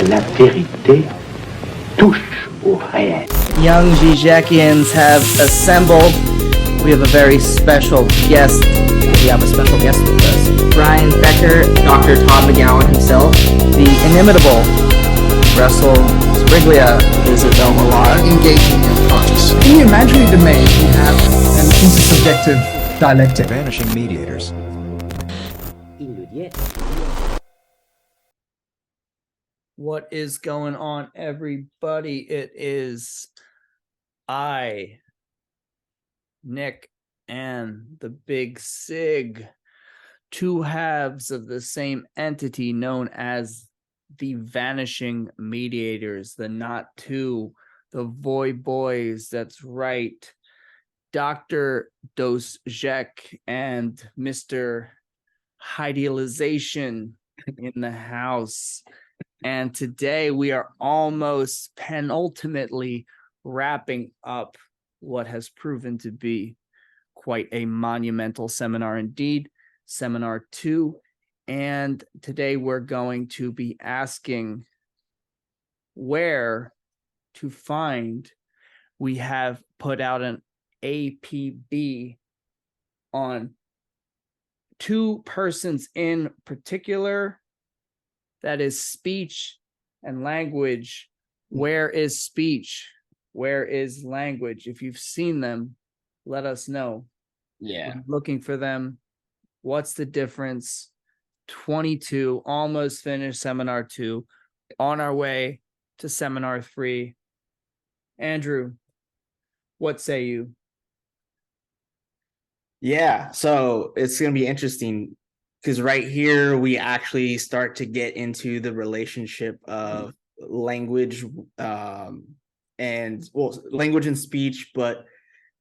la vérité touche au réel. Young Jacquians have assembled. We have a very special guest. We have a special guest with us. Brian Becker, Dr. Todd McGowan himself, the inimitable Russell Sbriglia, Isabel Millar. Engaging the unconscious. In the imaginary domain, we have an intersubjective dialectic. Vanishing mediators. What is going on, everybody? It is I, Nick, and the Big Sig, two halves of the same entity known as the Vanishing Mediators, the Not Two, the Void Boys. That's right. Dr. Dos Jacques and Mr. Idealization in the house. And today we are almost penultimately wrapping up what has proven to be quite a monumental seminar indeed, Seminar 2. And today we're going to be asking where to find. We have put out an APB on two persons in particular. That is speech and language. Where is speech? Where is language? If you've seen them, let us know. Yeah. I'm looking for them. What's the difference? 22, almost finished Seminar 2, on our way to Seminar 3. Andrew, what say you? Yeah. So it's going to be interesting because right here we actually start to get into the relationship of language language and speech, but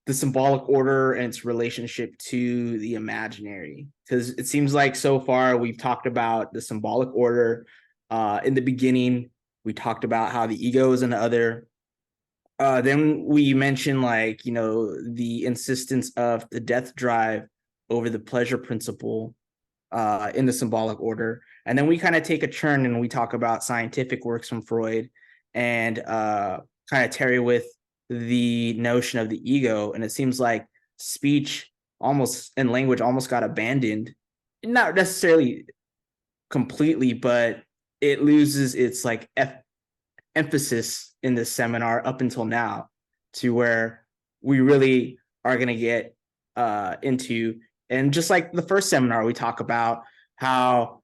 the symbolic order and its relationship to the imaginary. Because it seems like so far we've talked about the symbolic order. In the beginning, we talked about how the ego is an other. Then we mentioned the insistence of the death drive over the pleasure principle in the symbolic order. And then we kind of take a turn and we talk about scientific works from Freud and kind of tarry with the notion of the ego. And it seems like speech and language almost got abandoned, not necessarily completely, but it loses its emphasis in this seminar up until now, to where we really are going to get into. And just like the first seminar, we talk about how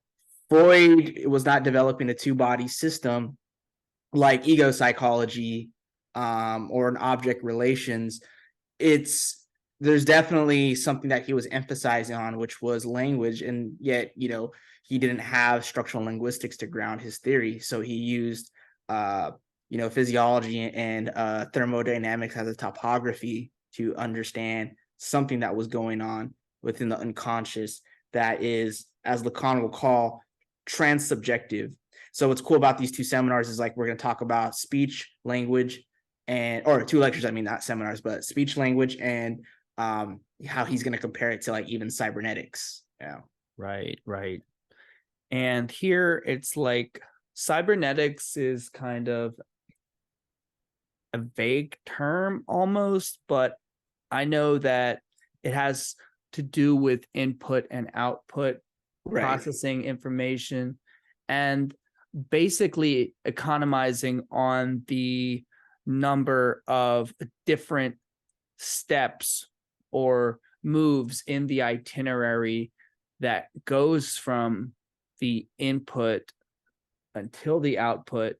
Freud was not developing a two-body system like ego psychology or an object relations. There's definitely something that he was emphasizing on, which was language, and yet he didn't have structural linguistics to ground his theory, so he used physiology and thermodynamics as a topography to understand something that was going on within the unconscious that is, as Lacan will call, transsubjective. So what's cool about these two seminars is we're going to talk about speech, language, or two lectures, not seminars, but speech, language, and how he's going to compare it to even cybernetics. Yeah. Right. And here it's cybernetics is kind of a vague term almost, but I know that it has to do with input and output, right, processing information, and basically economizing on the number of different steps or moves in the itinerary that goes from the input until the output,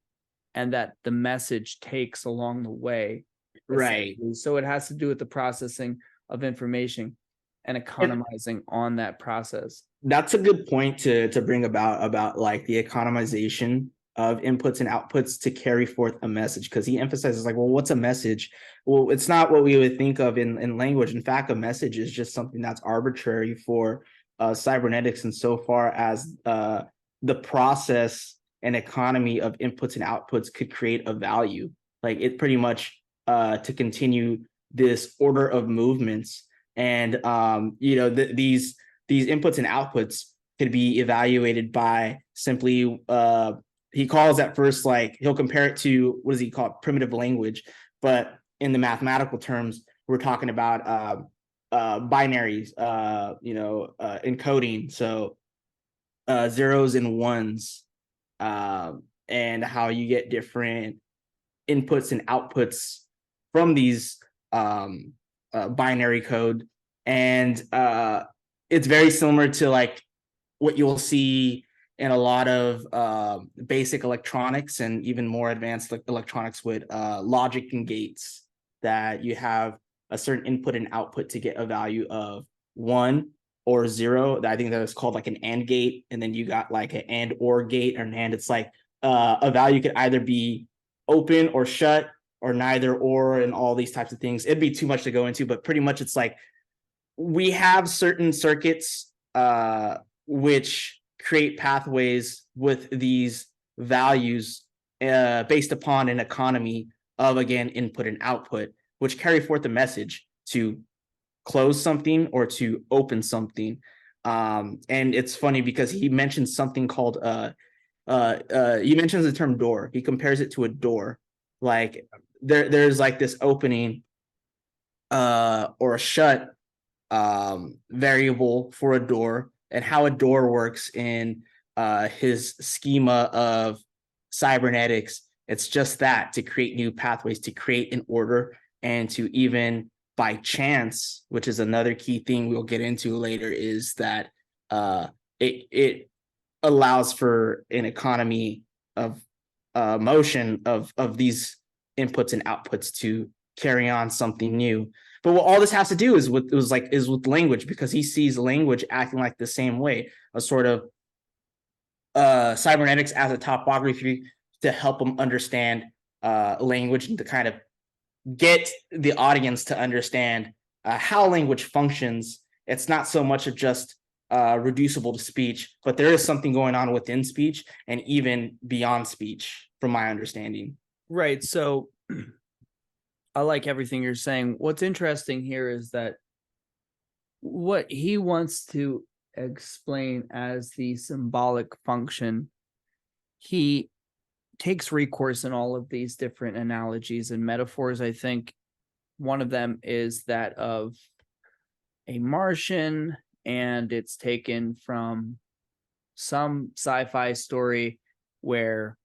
and that the message takes along the way. Right. So it has to do with the processing of information and economizing on that process. That's a good point to bring about the economization of inputs and outputs to carry forth a message, because he emphasizes what's a message? Well, it's not what we would think of in language. In fact, a message is just something that's arbitrary for cybernetics, and so far as the process and economy of inputs and outputs could create a value, it pretty much to continue this order of movements. And these inputs and outputs could be evaluated by simply he calls at first, like, he'll compare it to, what does he call it, primitive language, but in the mathematical terms, we're talking about binaries, encoding, so zeros and ones, and how you get different inputs and outputs from these binary code. And it's very similar to like what you'll see in a lot of basic electronics and even more advanced electronics with logic and gates, that you have a certain input and output to get a value of 1 or 0. I think that is called like an AND gate. And then you got like an AND OR gate, or an AND. It's like a value could either be open or shut, or neither or, and all these types of things. It'd be too much to go into, but pretty much it's like we have certain circuits which create pathways with these values based upon an economy of, again, input and output, which carry forth a message to close something or to open something. And it's funny because he mentions something called he mentions the term door. He compares it to a door. Like there's like this opening or a shut variable for a door, and how a door works in his schema of cybernetics. It's just that, to create new pathways, to create an order, and to even by chance, which is another key thing we'll get into later, is that it allows for an economy of motion of these inputs and outputs to carry on something new. But what all this has to do is with language, because he sees language acting like the same way, a sort of cybernetics as a topography to help them understand language, and to kind of get the audience to understand how language functions. It's not so much of just reducible to speech, but there is something going on within speech and even beyond speech, from my understanding. Right. So I like everything you're saying. What's interesting here is that what he wants to explain as the symbolic function, he takes recourse in all of these different analogies and metaphors. I think one of them is that of a Martian, and it's taken from some sci-fi story where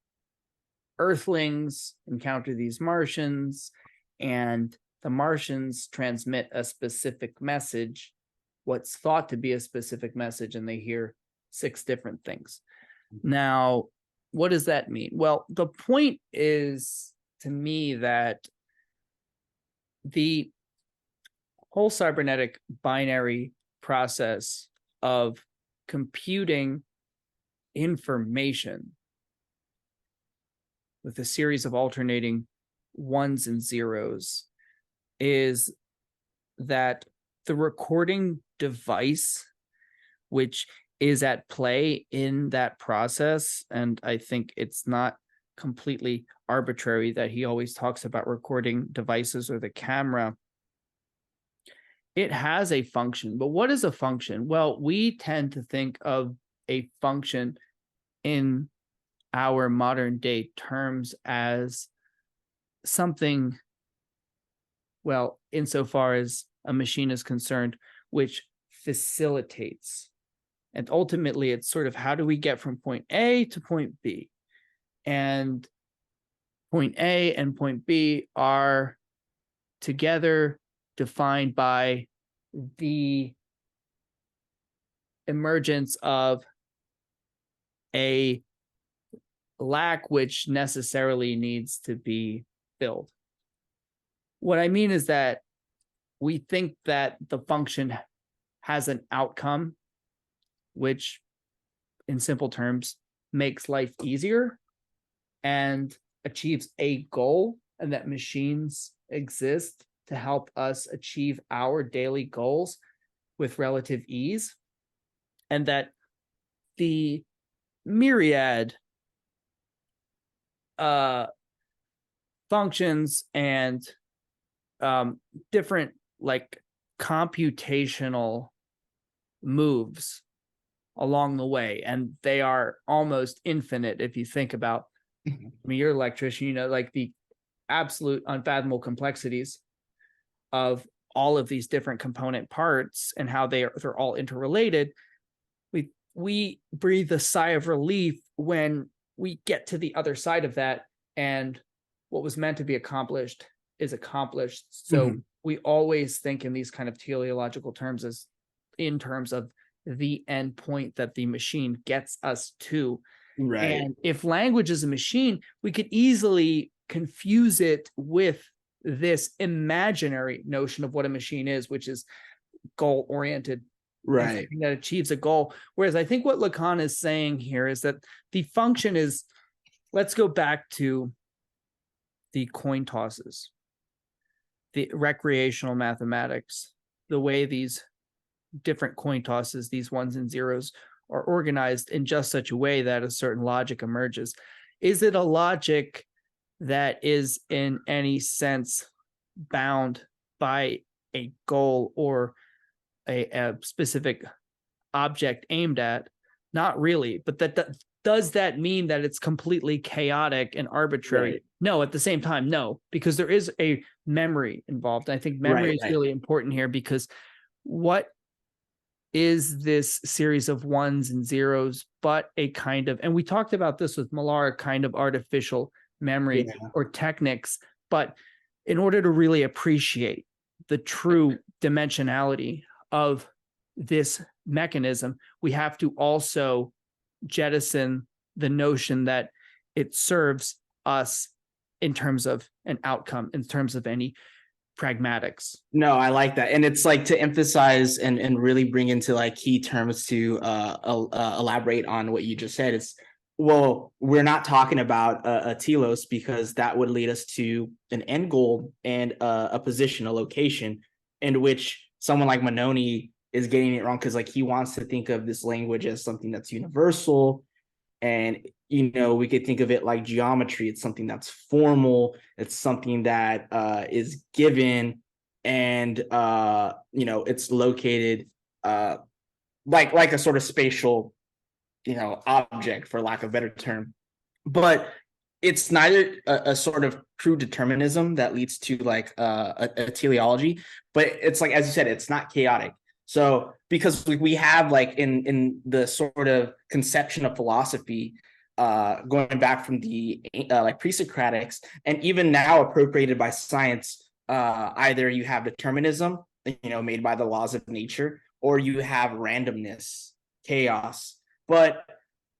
Earthlings encounter these Martians, and the Martians transmit a specific message, what's thought to be a specific message, and they hear 6 different things. Now, what does that mean? Well, the point is, to me, that the whole cybernetic binary process of computing information with a series of alternating 1s and 0s is that the recording device, which is at play in that process, and I think it's not completely arbitrary that he always talks about recording devices or the camera, it has a function. But what is a function? Well, we tend to think of a function in our modern day terms as something, well, insofar as a machine is concerned, which facilitates. And ultimately, it's sort of, how do we get from point A to point B? And point A and point B are together defined by the emergence of a lack which necessarily needs to be filled. What I mean is that we think that the function has an outcome, which in simple terms makes life easier and achieves a goal, and that machines exist to help us achieve our daily goals with relative ease, and that the myriad functions and different like computational moves along the way, and they are almost infinite if you think about, I mean, you're an electrician, you know, like the absolute unfathomable complexities of all of these different component parts and how they're all interrelated. We breathe a sigh of relief when we get to the other side of that, and what was meant to be accomplished is accomplished. So we always think in these kind of teleological terms as in terms of the end point that the machine gets us to. Right. And if language is a machine, we could easily confuse it with this imaginary notion of what a machine is, which is goal-oriented, Right. that achieves a goal. Whereas I think what Lacan is saying here is that the function is, let's go back to the coin tosses, the recreational mathematics, the way these different coin tosses, these ones and zeros, are organized in just such a way that a certain logic emerges. Is it a logic that is in any sense bound by a goal or a specific object aimed at? Not really, but does that mean that it's completely chaotic and arbitrary? Right. No, at the same time, no, because there is a memory involved. I think memory is really important here, because what is this series of ones and zeros but a kind of, and we talked about this with Millar, kind of artificial memory or techniques, but in order to really appreciate the true dimensionality of this mechanism, we have to also jettison the notion that it serves us in terms of an outcome, in terms of any pragmatics. No, I like that. And it's like to emphasize and really bring into like key terms to elaborate on what you just said. It's, well, we're not talking about a telos, because that would lead us to an end goal and a position, a location, in which someone like Manoni is getting it wrong, because like he wants to think of this language as something that's universal. And, you know, we could think of it like geometry. It's something that's formal. It's something that is given, and, you know, it's located like a sort of spatial, you know, object, for lack of a better term. But it's neither a sort of true determinism that leads to like a teleology, but it's like, as you said, it's not chaotic. So because we have like in the sort of conception of philosophy, going back from the like pre-Socratics, and even now appropriated by science, either you have determinism, you know, made by the laws of nature, or you have randomness, chaos. But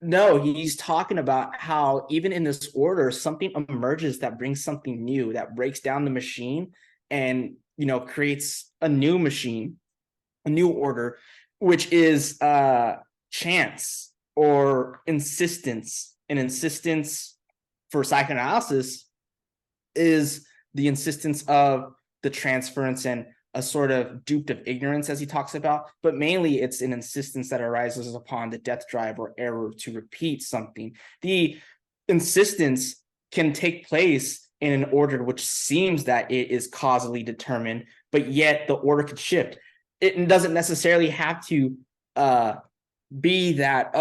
no, he's talking about how even in this order, something emerges that brings something new, that breaks down the machine and, you know, creates a new machine, a new order, which is chance or insistence. And insistence for psychoanalysis is the insistence of the transference and a sort of duped of ignorance, as he talks about, but mainly it's an insistence that arises upon the death drive or error to repeat something. The insistence can take place in an order which seems that it is causally determined, but yet the order could shift. It doesn't necessarily have to be that,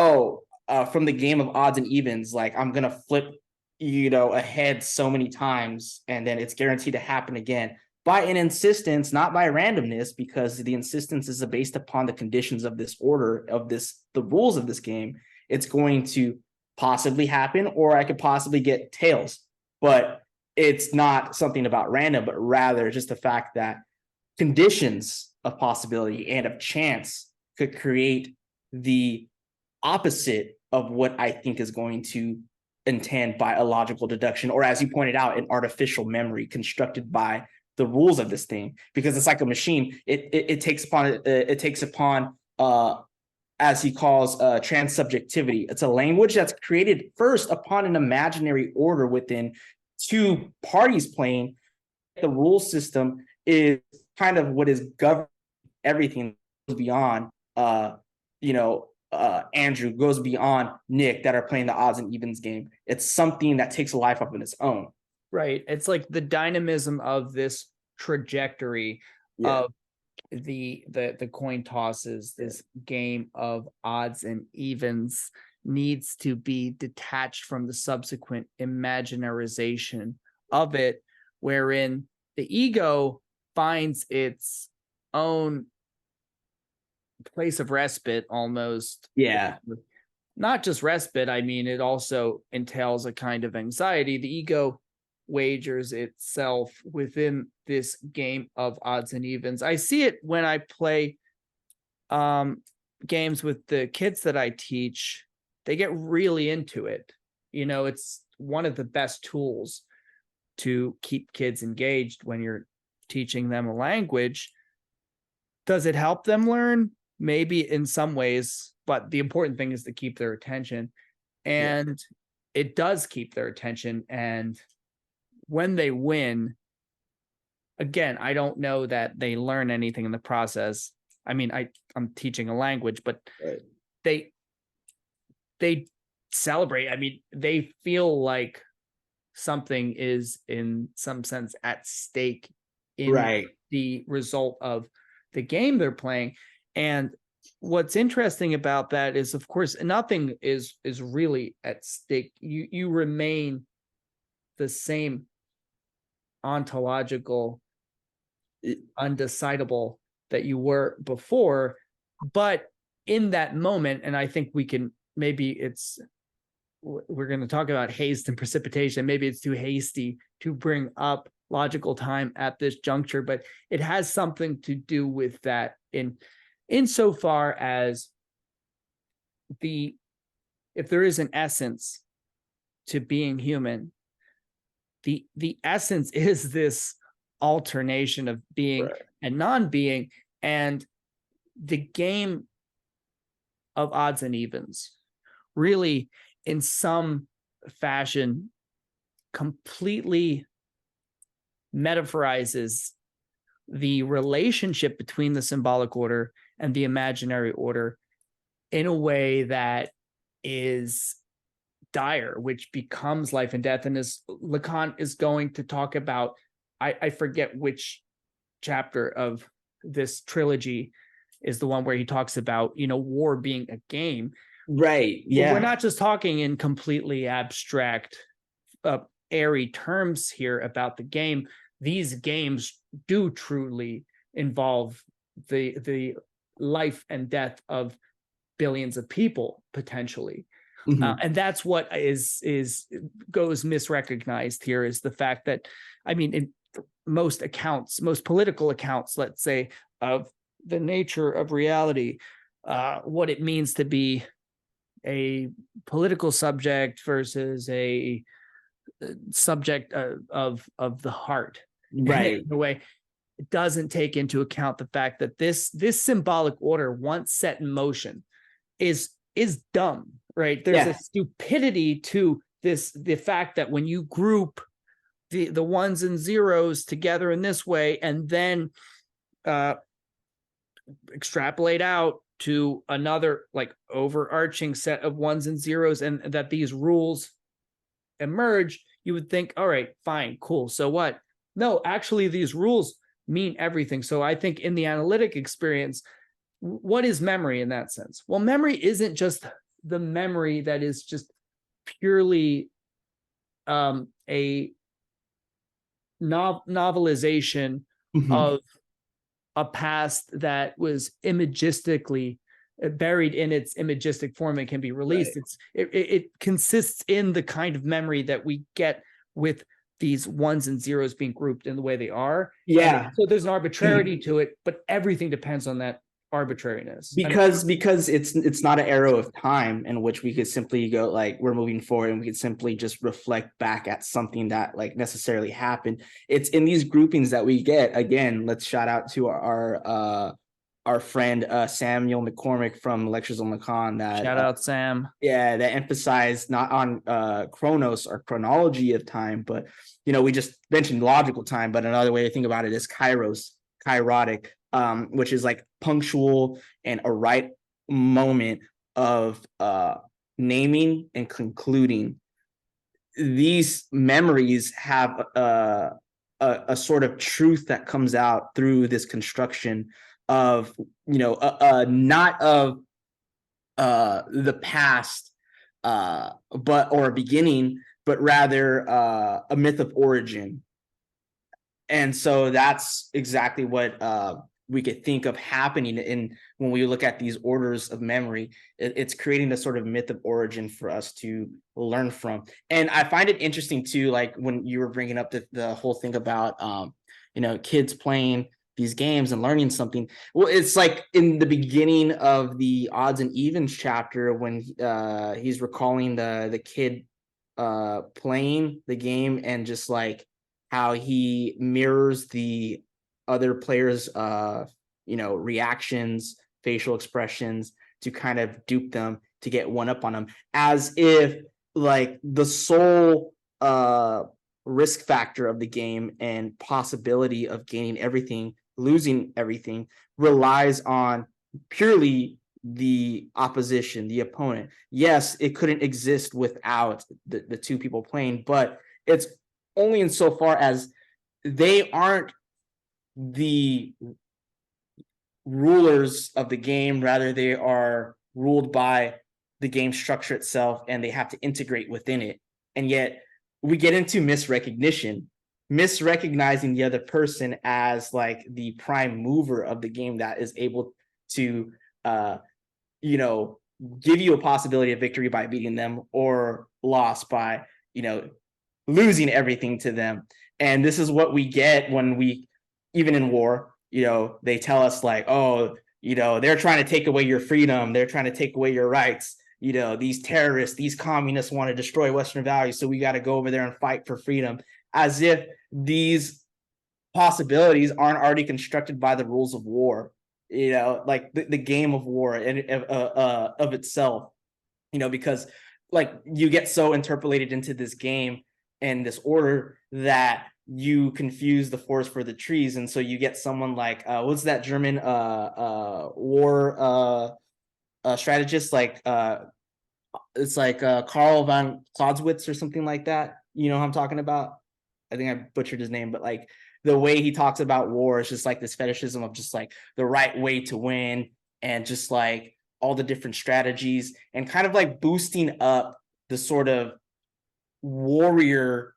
from the game of odds and evens, like I'm going to flip, you know, ahead so many times and then it's guaranteed to happen again. By an insistence, not by randomness, because the insistence is based upon the conditions of this order, of this, the rules of this game. It's going to possibly happen, or I could possibly get tails, but it's not something about random, but rather just the fact that conditions of possibility and of chance could create the opposite of what I think is going to intend by a logical deduction, or as you pointed out, an artificial memory constructed by the rules of this thing, because it's like a machine. It takes upon as he calls transsubjectivity. It's a language that's created first upon an imaginary order within two parties playing. The rule system is kind of what is governing everything beyond Andrew, goes beyond Nick, that are playing the odds and evens game. It's something that takes a life up on its own. Right. It's like the dynamism of this trajectory of the coin tosses, this game of odds and evens, needs to be detached from the subsequent imaginarization of it, wherein the ego finds its own place of respite almost. Yeah. Not just respite, I mean, it also entails a kind of anxiety. The ego wagers itself within this game of odds and evens. I see it when I play games with the kids that I teach. They get really into it. You know, it's one of the best tools to keep kids engaged when you're teaching them a language. Does it help them learn? Maybe in some ways, but the important thing is to keep their attention. And it does keep their attention. And when they win, again, I don't know that they learn anything in the process. I mean, I'm teaching a language, but they celebrate. I mean, they feel like something is in some sense at stake in the result of the game they're playing. And what's interesting about that is, of course, nothing is really at stake. You remain the same ontological undecidable that you were before, but in that moment, and I think we can, maybe we're going to talk about haste and precipitation. Maybe it's too hasty to bring up logical time at this juncture, but it has something to do with that insofar as if there is an essence to being human, the essence is this alternation of being and non-being, and the game of odds and evens really, in some fashion, completely metaphorizes the relationship between the symbolic order and the imaginary order in a way that is dire, which becomes life and death. And as Lacan is going to talk about, I forget which chapter of this trilogy is the one where he talks about, war being a game. Right. Yeah. We're not just talking in completely abstract, airy terms here about the game. These games do truly involve the life and death of billions of people potentially. And that's what goes misrecognized here, is the fact that, I mean, in most political accounts, let's say, of the nature of reality, what it means to be a political subject versus a subject of the heart, right? In a way, it doesn't take into account the fact that this symbolic order, once set in motion, is dumb, right? There's a stupidity to the fact that when you group the ones and zeros together in this way, and then extrapolate out to another like overarching set of ones and zeros, and that these rules emerge, you would think, all right, fine, cool. So what? No, actually, these rules mean everything. So I think in the analytic experience, what is memory in that sense? Well, memory isn't just the memory that is just purely a novelization of a past that was imagistically buried in its imagistic form and can be released. It consists in the kind of memory that we get with these ones and zeros being grouped in the way they are. Yeah. And so there's an arbitrarity to it, but everything depends on that arbitrariness. Because it's not an arrow of time in which we could simply go like we're moving forward and we could simply just reflect back at something that like necessarily happened. It's in these groupings that we get. Again, let's shout out to our friend Samuel McCormick from Lectures on Lacan. That shout out Sam. Yeah, that emphasized not on chronos or chronology of time, but we just mentioned logical time, but another way to think about it is kairos, kairotic, which is like punctual and a right moment of naming and concluding. These memories have a sort of truth that comes out through this construction of, not of the past, but or a beginning, but rather a myth of origin. And so that's exactly what we could think of happening in when we look at these orders of memory. It's creating a sort of myth of origin for us to learn from. And I find it interesting too, like when you were bringing up the whole thing about kids playing these games and learning something. Well, it's like in the beginning of the odds and evens chapter when he's recalling the kid playing the game and just like how he mirrors the other players reactions, facial expressions to kind of dupe them to get one up on them, as if like the sole risk factor of the game and possibility of gaining everything, losing everything, relies on purely the opposition, the opponent. Yes, it couldn't exist without the two people playing, but it's only insofar as they aren't the rulers of the game, rather they are ruled by the game structure itself, and they have to integrate within it. And yet we get into misrecognizing the other person as like the prime mover of the game that is able to give you a possibility of victory by beating them, or loss by losing everything to them. And this is what we get when we, even in war, they tell us like, oh, they're trying to take away your freedom, they're trying to take away your rights, these terrorists, these communists want to destroy Western values, so we got to go over there and fight for freedom, as if these possibilities aren't already constructed by the rules of war, like the game of war and of itself, because like you get so interpolated into this game and this order that you confuse the forest for the trees. And so you get someone like what's that German war strategist, like it's like Karl von Clausewitz or something like that, who I'm talking about. I think I butchered his name, but like the way he talks about war is just like this fetishism of just like the right way to win, and just like all the different strategies, and kind of like boosting up the sort of warrior.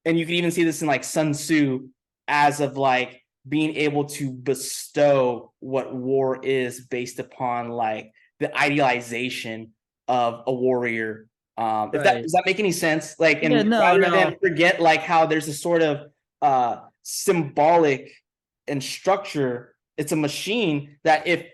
And you can even see this in like Sun Tzu, as of like being able to bestow what war is based upon like the idealization of a warrior. If that does that make any sense? Like, and rather than forget like how there's a sort of symbolic and structure, it's a machine that if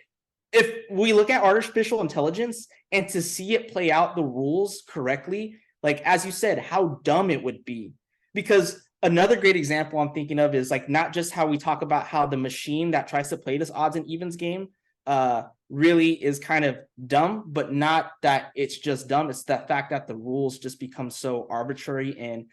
we look at artificial intelligence and to see it play out the rules correctly, like as you said, how dumb it would be. Because another great example I'm thinking of is like not just how we talk about how the machine that tries to play this odds and evens game really is kind of dumb, but not that it's just dumb. It's the fact that the rules just become so arbitrary and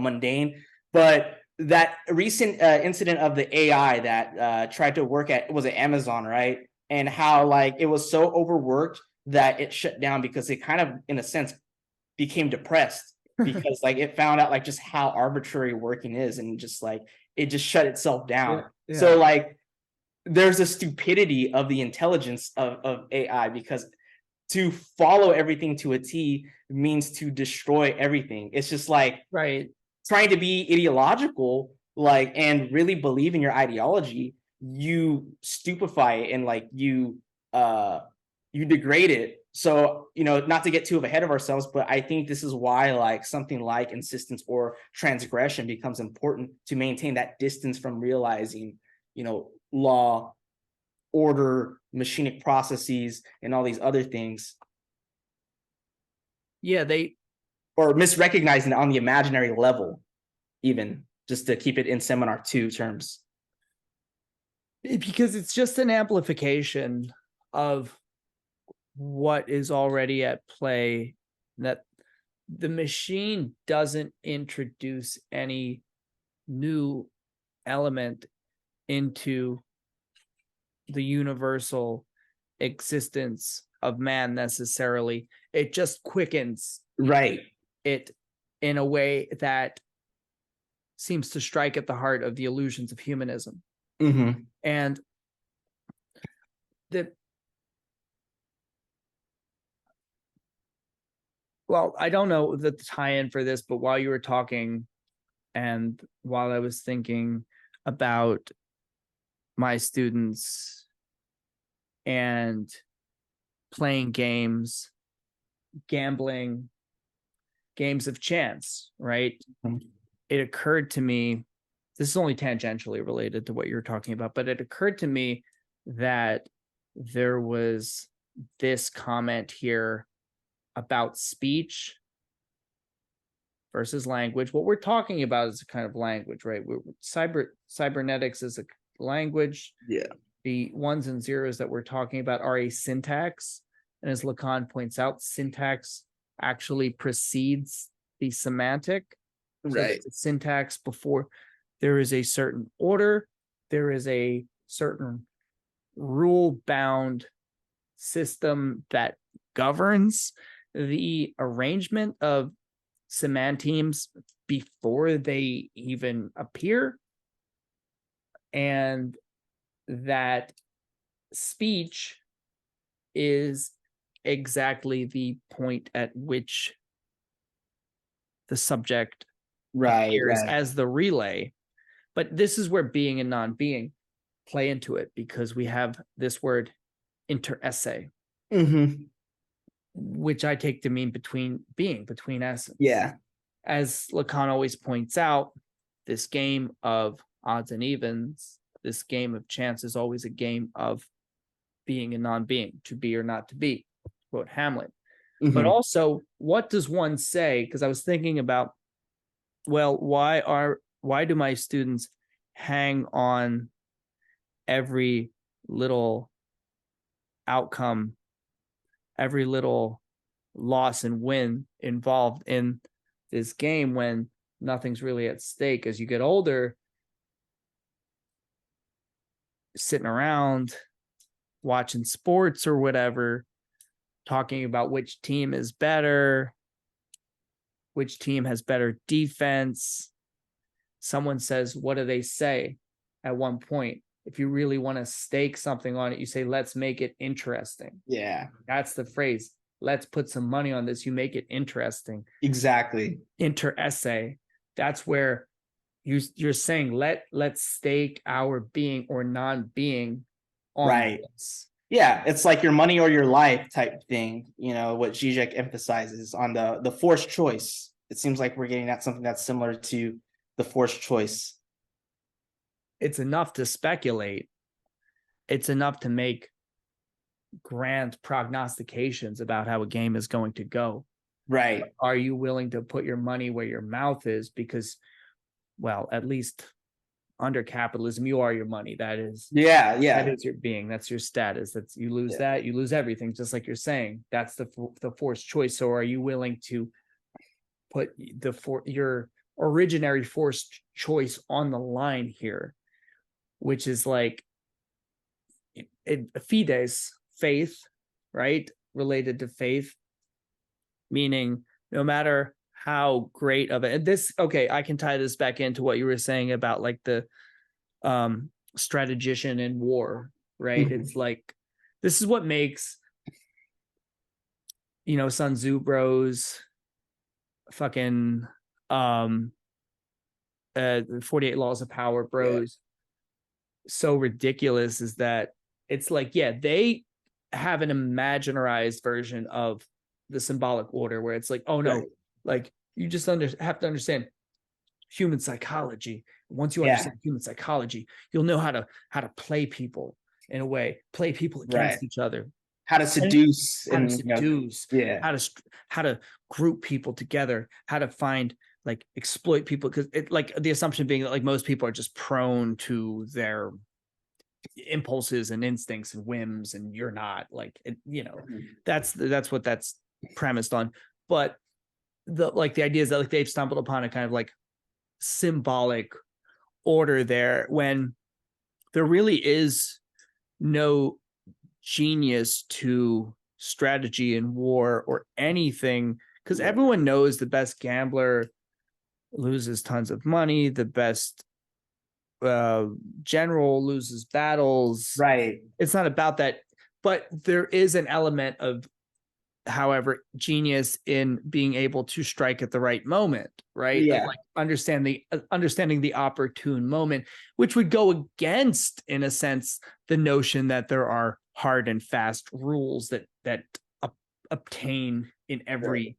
mundane. But that recent incident of the AI that tried to work at, was it Amazon, right? And how like it was so overworked that it shut down because it kind of, in a sense, became depressed because like it found out like just how arbitrary working is, and just like it just shut itself down. Yeah. So like there's a stupidity of the intelligence of AI, because to follow everything to a T means to destroy everything. It's just like trying to be ideological, like, and really believe in your ideology, you stupefy it and like you degrade it. So, not to get too ahead of ourselves, but I think this is why like something like insistence or transgression becomes important, to maintain that distance from realizing, law, order, machinic processes, and all these other things. Yeah, or misrecognizing it on the imaginary level, even, just to keep it in seminar 2 terms. Because it's just an amplification of what is already at play, that the machine doesn't introduce any new element into the universal existence of man necessarily. It just quickens it in a way that seems to strike at the heart of the illusions of humanism. Mm-hmm. And well, I don't know the tie-in for this, but while you were talking and while I was thinking about my students and playing games, gambling, games of chance, right? Mhm. It occurred to me, this is only tangentially related to what you're talking about, but it occurred to me that there was this comment here about speech versus language. What we're talking about is a kind of language, right? Cybernetics is a language. Yeah. The ones and zeros that we're talking about are a syntax. And as Lacan points out, syntax actually precedes the semantic. So Right. the syntax before there is a certain order, there is a certain rule-bound system that governs the arrangement of semantimes before they even appear, and that speech is exactly the point at which the subject appears as the relay. But this is where being and non-being play into it, because we have this word interesse, which I take to mean between essence. Yeah. As Lacan always points out, this game of odds and evens, this game of chance, is always a game of being and non-being, to be or not to be, quote Hamlet. But also, what does one say? Because I was thinking about, well, why do my students hang on every little outcome, every little loss and win involved in this game when nothing's really at stake? As you get older, sitting around watching sports or whatever, talking about which team is better, which team has better defense. Someone says, what do they say at one point? If you really want to stake something on it, you say, let's make it interesting. Yeah. That's the phrase. Let's put some money on this. You make it interesting. Exactly. Interesse. That's where you're saying, let's stake our being or non-being on this. Yeah, it's like your money or your life type thing, you know, what Zizek emphasizes on the forced choice. It seems like we're getting at something that's similar to the forced choice. It's enough to speculate. It's enough to make grand prognostications about how a game is going to go. Right. But are you willing to put your money where your mouth is? Because, well, at least under capitalism, you are your money. That is, that is your being. That's your status. That's, you lose that, you lose everything. Just like you're saying, that's the forced choice. So are you willing to put your originary forced choice on the line here, which is like fides, faith, right? Related to faith, meaning no matter how great of it. This, okay, I can tie this back into what you were saying about like the strategician in war, right? It's like, this is what makes, you know, Sun Tzu bros, fucking 48 Laws of Power bros, so ridiculous, is that it's like, yeah, they have an imaginarized version of the symbolic order where it's like, oh no, like you just have to understand human psychology. Once you understand human psychology, you'll know how to play people in a way, play people against each other, how to seduce, how to group people together, how to find, like, exploit people, because it, like, the assumption being that like most people are just prone to their impulses and instincts and whims, and you're not, like, it, you know, that's what that's premised on. But the idea is that like they've stumbled upon a kind of like symbolic order there, when there really is no genius to strategy in war or anything, because everyone knows the best gambler loses tons of money, the best general loses battles. Right. It's not about that. But there is an element of, however, genius in being able to strike at the right moment, right? Yeah. Like understanding the opportune moment, which would go against, in a sense, the notion that there are hard and fast rules that obtain in every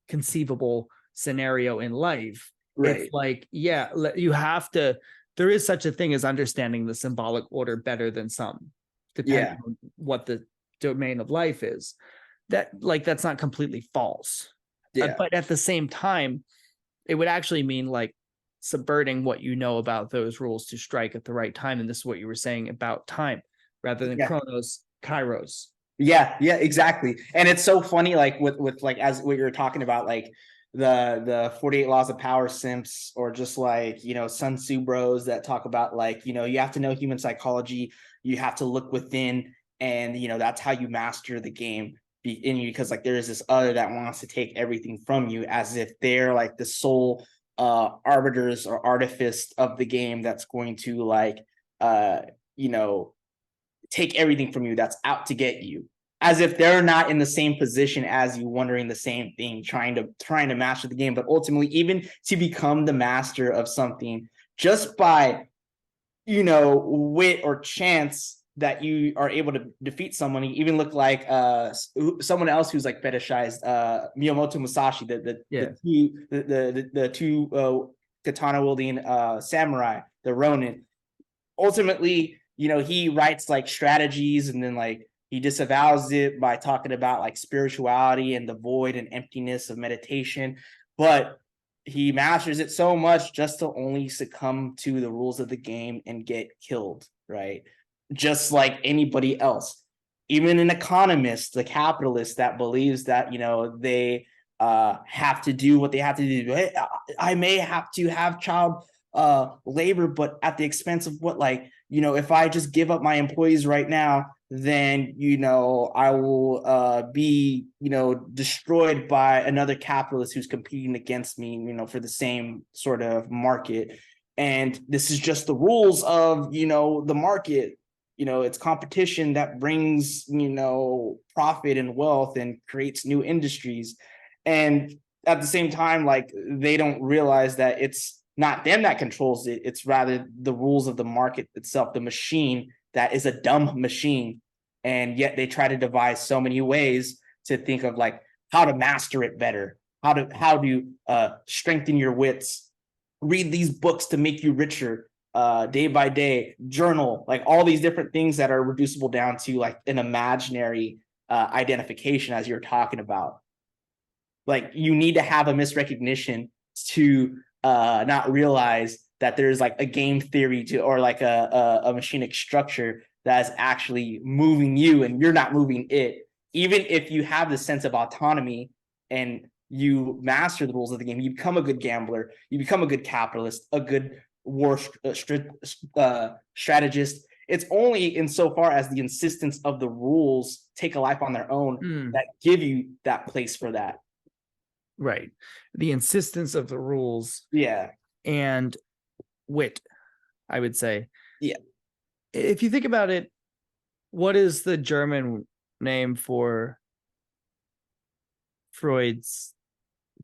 conceivable scenario in life. Right. It's like, yeah, you have to. There is such a thing as understanding the symbolic order better than some, depending on what the domain of life is. That's not completely false. Yeah. But at the same time, it would actually mean like subverting what you know about those rules to strike at the right time. And this is what you were saying about time, rather than chronos, kairos. Yeah, exactly. And it's so funny, like with like, as what you're talking about, like the 48 laws of power simps, or just like, Sun Tzu bros that talk about like, you have to know human psychology, you have to look within, and that's how you master the game. Because like there is this other that wants to take everything from you, as if they're like the sole arbiters or artifice of the game, that's going to like take everything from you, that's out to get you, as if they're not in the same position as you, wondering the same thing, trying to master the game. But ultimately, even to become the master of something, just by wit or chance, that you are able to defeat someone. You even look like someone else who's like fetishized, Miyamoto Musashi, the two katana wielding samurai, the Ronin. Ultimately, he writes like strategies, and then like he disavows it by talking about like spirituality and the void and emptiness of meditation. But he masters it so much just to only succumb to the rules of the game and get killed, right? Just like anybody else. Even an economist, the capitalist that believes that, they have to do what they have to do. I may have to have child labor, but at the expense of what? Like, if I just give up my employees right now, then I will be destroyed by another capitalist who's competing against me, for the same sort of market. And this is just the rules of the market. It's competition that brings profit and wealth and creates new industries. And at the same time, like, they don't realize that it's not them that controls it. It's rather the rules of the market itself, the machine that is a dumb machine. And yet they try to devise so many ways to think of like how to master it better, how to strengthen your wits, read these books to make you richer, day by day, journal, like all these different things that are reducible down to like an imaginary identification, as you're talking about. Like, you need to have a misrecognition to not realize that there's like a game theory to, or like a machinic structure that is actually moving you, and you're not moving it. Even if you have the sense of autonomy and you master the rules of the game, you become a good gambler, you become a good capitalist, a good war strategist. It's only insofar as the insistence of the rules take a life on their own that give you that place for that. Right. The insistence of the rules. Yeah. And wit, I would say. Yeah. If you think about it, what is the German name for Freud's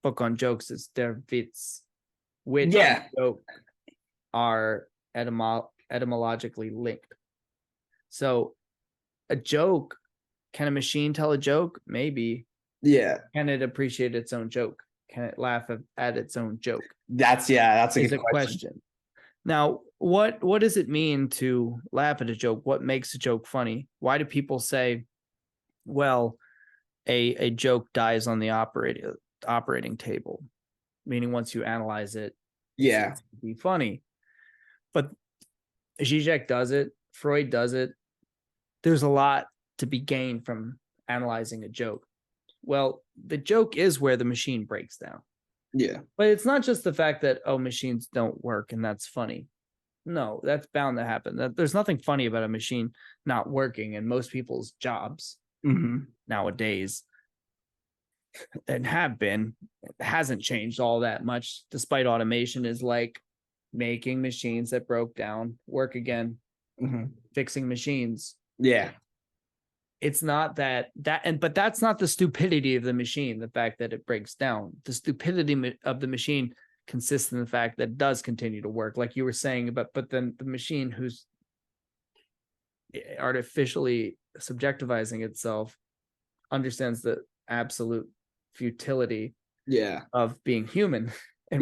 book on jokes? It's Der Witz. Wit and joke are etymologically linked. So a joke, can a machine tell a joke? Maybe. Yeah. Can it appreciate its own joke? Can it laugh at its own joke? That's a good question. Now, what does it mean to laugh at a joke? What makes a joke funny? Why do people say, well, a joke dies on the operating table? Meaning, once you analyze it, it's be funny. But Zizek does it, Freud does it. There's a lot to be gained from analyzing a joke. Well, the joke is where the machine breaks down. Yeah. But it's not just the fact that, machines don't work and that's funny. No, that's bound to happen. There's nothing funny about a machine not working in most people's jobs nowadays. And have been. It hasn't changed all that much, despite automation is like making machines that broke down work again, fixing machines. Yeah. it's not but that's not the stupidity of the machine, the fact that it breaks down. The stupidity of the machine consists in the fact that it does continue to work, like you were saying, but then the machine who's artificially subjectivizing itself understands the absolute futility of being human and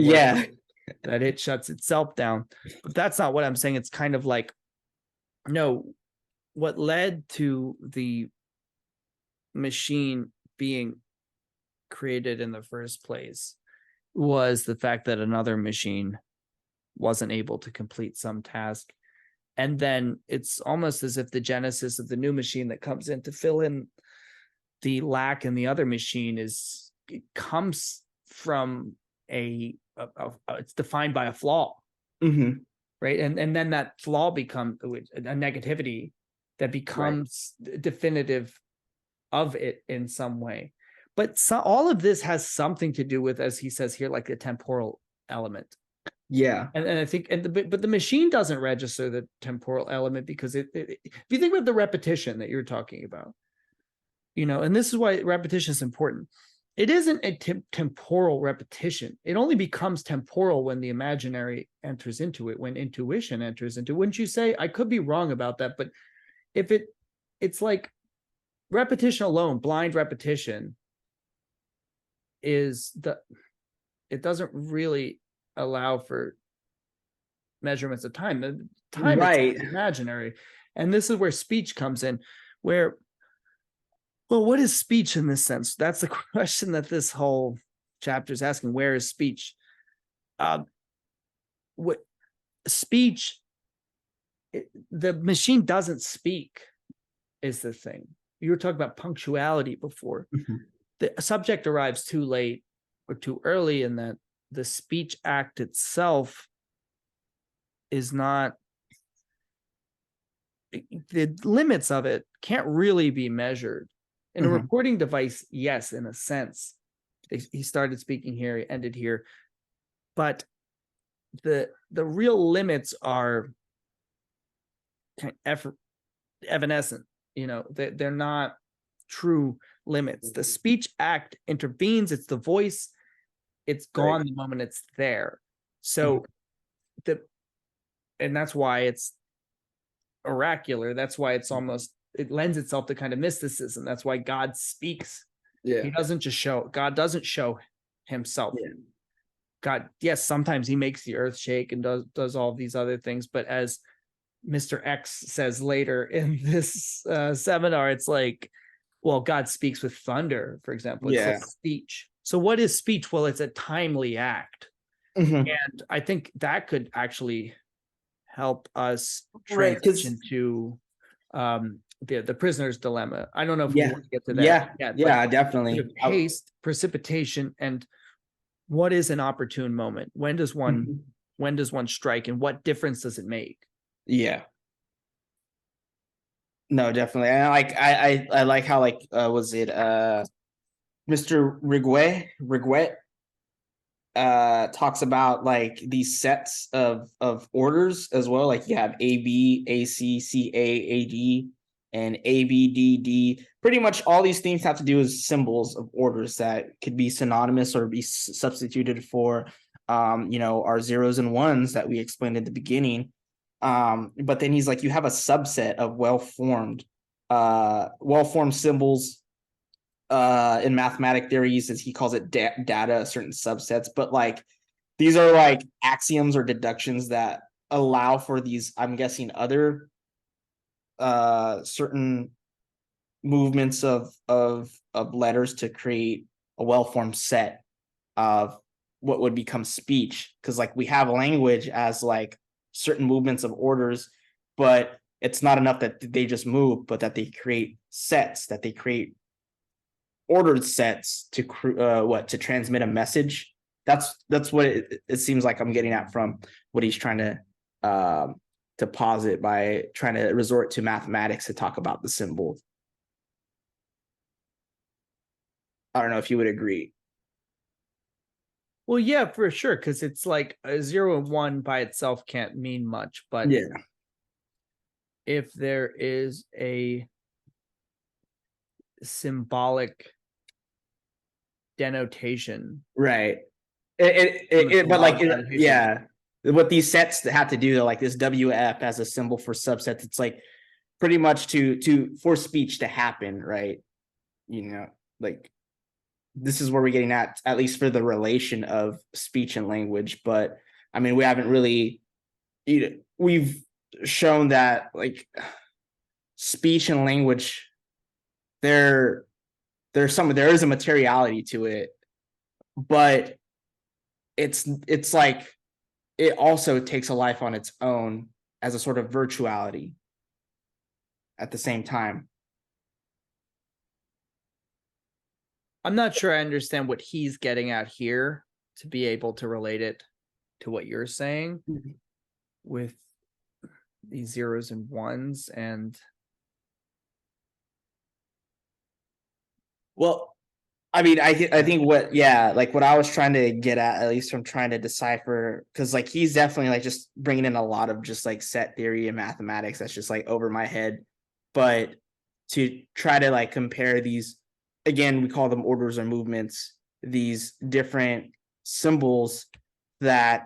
that it shuts itself down. But that's not what I'm saying. It's kind of like, no, what led to the machine being created in the first place was the fact that another machine wasn't able to complete some task. And then it's almost as if the genesis of the new machine that comes in to fill in the lack in the other machine comes from it's defined by a flaw, right? And then that flaw becomes a negativity that becomes definitive of it in some way. But all of this has something to do with, as he says here, like the temporal element. Yeah. And I think, but the machine doesn't register the temporal element because if you think about the repetition that you're talking about, and this is why repetition is important. It isn't a temporal repetition. It only becomes temporal when the imaginary enters into it, when intuition enters into it. Wouldn't you say? I could be wrong about that, but if it's like repetition alone, blind repetition it doesn't really allow for measurements of time. The time is imaginary. And this is where speech comes in, where, well, what is speech in this sense? That's the question that this whole chapter is asking. Where is speech? What speech, the machine doesn't speak is the thing. You were talking about punctuality before. The subject arrives too late or too early, and that the speech act itself is not, the limits of it can't really be measured. In a recording device, yes, in a sense. He started speaking here, he ended here. But the real limits are kind of evanescent. They're not true limits. The speech act intervenes. It's the voice. It's gone the moment it's there. So and that's why it's oracular. That's why it lends itself to kind of mysticism. That's why God speaks. He doesn't just show. God doesn't show himself. God, yes, sometimes he makes the earth shake and does all these other things. But as Mr. X says later in this seminar, it's like, well, God speaks with thunder, for example. It's like speech. So what is speech? Well, it's a timely act. And I think that could actually help us transition to the prisoner's dilemma. I don't know if we want to get to that. Yeah, definitely. Haste, precipitation, and what is an opportune moment? When does one strike, and what difference does it make? Yeah. No, definitely. And I like how, like, was it Mr. Riguet talks about like these sets of orders as well. Like you have A, B, A, C, C, A, A, D, and A, B, D, D. Pretty much all these things have to do with symbols of orders that could be synonymous or be substituted for our zeros and ones that we explained at the beginning. But then he's like, you have a subset of well-formed symbols in mathematic theories, as he calls it, data, certain subsets. But like these are like axioms or deductions that allow for these, I'm guessing, other certain movements of letters to create a well-formed set of what would become speech. Because like we have language as like certain movements of orders, but it's not enough that they just move, but that they create sets, that they create ordered sets to transmit a message. That's what it seems like I'm getting at from what he's trying to posit by trying to resort to mathematics to talk about the symbol. I don't know if you would agree. Well, yeah, for sure, because it's like a 0 and 1 by itself can't mean much, but if there is a symbolic denotation. Right. From the But like, symbolic denotation. yeah, what these sets have to do, like this WF as a symbol for subsets, it's like pretty much for speech to happen, right? You know, like this is where we're getting at least for the relation of speech and language. But I mean, we haven't really, we've shown that like speech and language, there is a materiality to it, but it's like it also takes a life on its own as a sort of virtuality at the same time. I'm not sure I understand what he's getting at here to be able to relate it to what you're saying with these zeros and ones. And well, I mean, I think what I was trying to get at least from trying to decipher, because like he's definitely like just bringing in a lot of just like set theory and mathematics that's just like over my head, but to try to like compare these, again, we call them orders or movements, these different symbols that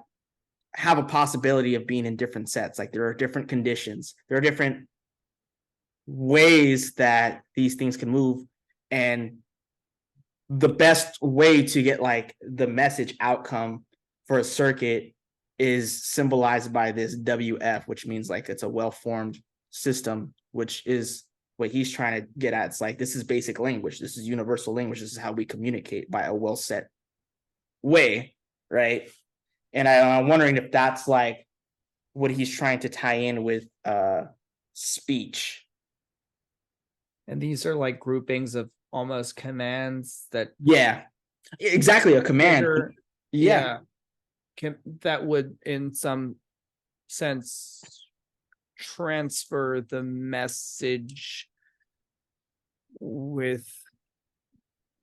have a possibility of being in different sets. Like there are different conditions, there are different ways that these things can move, and the best way to get like the message outcome for a circuit is symbolized by this WF, which means like it's a well-formed system, which is what he's trying to get at. It's like, this is basic language. This is universal language. This is how we communicate, by a well set way. Right. And I'm wondering if that's like what he's trying to tie in with speech. and these are like groupings of almost commands that Yeah, exactly. A command. trigger- Yeah. that would in some sense transfer the message with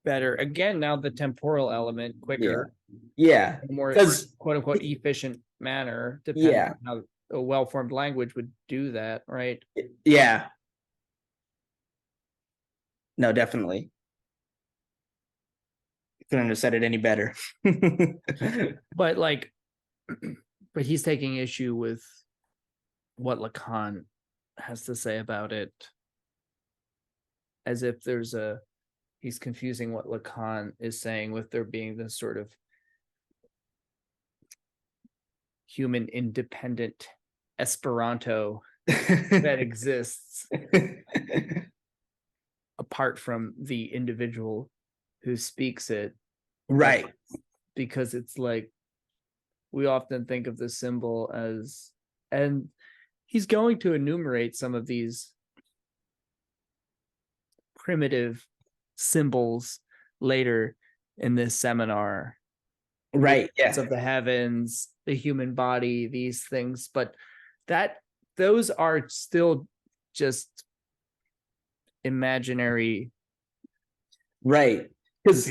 better, again, now the temporal element quicker, Yeah. more 'Cause- quote unquote efficient manner, depending Yeah. on how a well-formed language would do that, right? Yeah. No, definitely. Couldn't have said it any better. But like, but he's taking issue with what Lacan has to say about it, as if he's confusing what Lacan is saying with there being this sort of human independent Esperanto that exists apart from the individual who speaks it. Right. Because it's like, we often think of the symbol as, and he's going to enumerate some of these primitive symbols later in this seminar. Right. Yeah. Of the heavens, the human body, these things, but those are still just imaginary, right? Because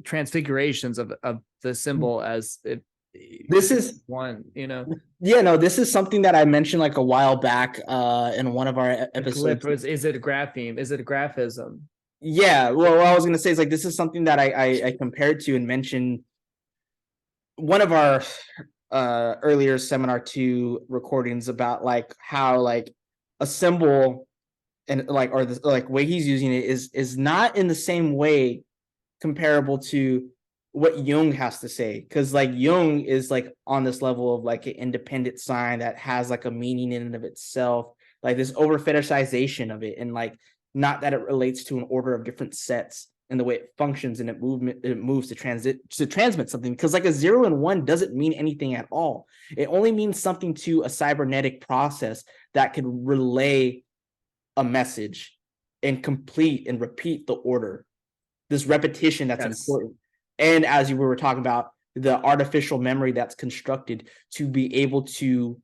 transfigurations of the symbol as it, this is one, yeah, no, this is something that I mentioned like a while back in one of our episodes. Is it a grapheme? Is it a graphism? Yeah, well, what I was gonna say is like this is something that I compared to and mentioned one of our earlier seminar 2 recordings about like how like a symbol and like, or the like way he's using it is not in the same way comparable to what Jung has to say, because like Jung is like on this level of like an independent sign that has like a meaning in and of itself, like this over fetishization of it, and like not that it relates to an order of different sets and the way it functions and it moves to transmit something, because like a 0 and 1 doesn't mean anything at all. It only means something to a cybernetic process that could relay a message and complete and repeat the order, this repetition that's important. And as you were talking about, the artificial memory that's constructed to be able to,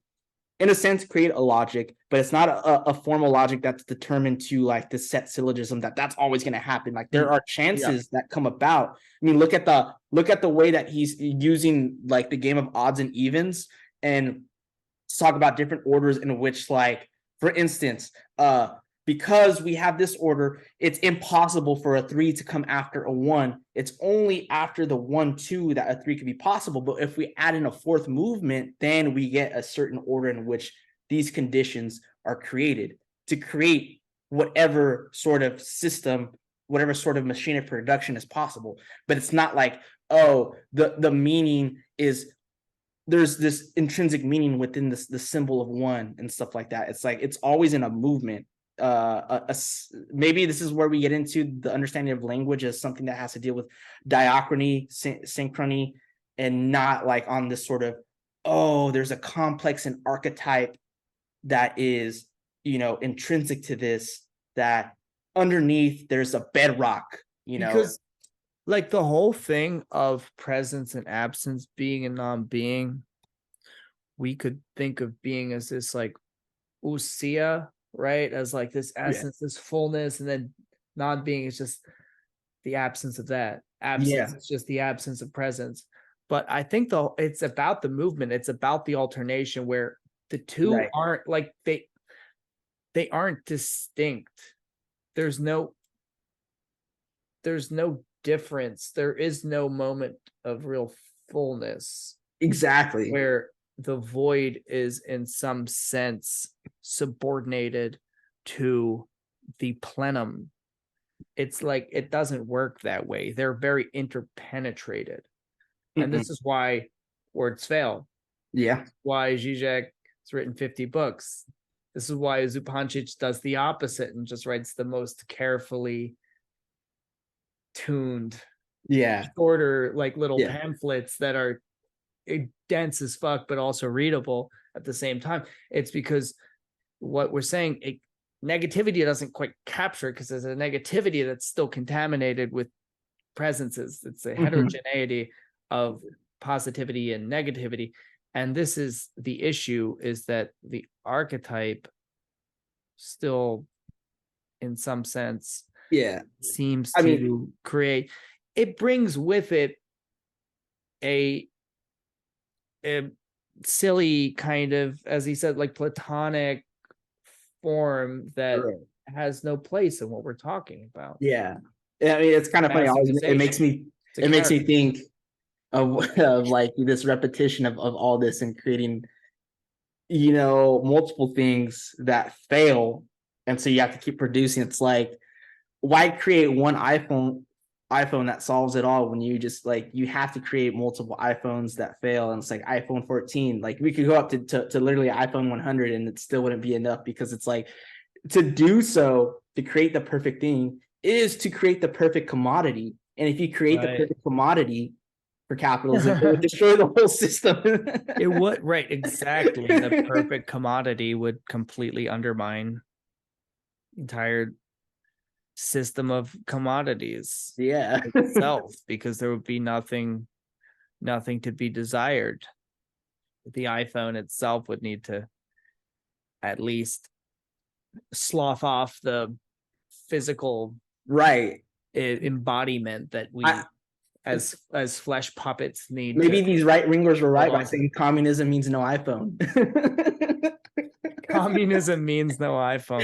in a sense, create a logic, but it's not a formal logic that's determined to like the set syllogism that's always going to happen. Like there are chances that come about. I mean, look at the way that he's using like the game of odds and evens, and talk about different orders in which, like, for instance, because we have this order, it's impossible for a 3 to come after a 1. It's only after the 1, 2 that a 3 could be possible. But if we add in a fourth movement, then we get a certain order in which these conditions are created to create whatever sort of system, whatever sort of machine of production is possible. But it's not like, oh, the meaning is, there's this intrinsic meaning within this the symbol of 1 and stuff like that. It's like it's always in a movement. Maybe this is where we get into the understanding of language as something that has to deal with diachrony, synchrony, and not like on this sort of, oh, there's a complex and archetype that is, intrinsic to this, that underneath there's a bedrock, Because like the whole thing of presence and absence, being and non-being, we could think of being as this like ousia, right? As like this essence, this fullness, and then non-being is just the absence of that. Absence is just the absence of presence. But I think it's about the movement. It's about the alternation where the two aren't like they aren't distinct. There's no difference. There is no moment of real fullness. Exactly. Where the void is in some sense subordinated to the plenum. It's like it doesn't work that way. They're very interpenetrated. And this is why words fail. Yeah. Why Zizek has written 50 books. This is why Zupancic does the opposite and just writes the most carefully tuned, shorter, like little pamphlets that are dense as fuck, but also readable at the same time. It's because what we're saying, negativity doesn't quite capture it because there's a negativity that's still contaminated with presences. It's a heterogeneity of positivity and negativity. And this is the issue, is that the archetype still, in some sense, seems to create, it brings with it a silly kind of, as he said, like Platonic form that has no place in what we're talking about. Yeah. I mean, it's kind of funny. It makes me think of like this repetition of all this and creating, multiple things that fail. And so you have to keep producing. It's like, why create one iPhone that solves it all when you just like, you have to create multiple iPhones that fail? And it's like iPhone 14, like we could go up to literally iPhone 100 and it still wouldn't be enough, because it's like, to do so, to create the perfect thing is to create the perfect commodity. And if you create the perfect commodity for capitalism, it would destroy the whole system. It would, right, exactly. The perfect commodity would completely undermine the entire system of commodities itself, because there would be nothing to be desired. The iPhone itself would need to at least slough off the physical embodiment that we as flesh puppets need. Maybe these right wingers were right by saying communism means no iPhone. Communism means no iPhone.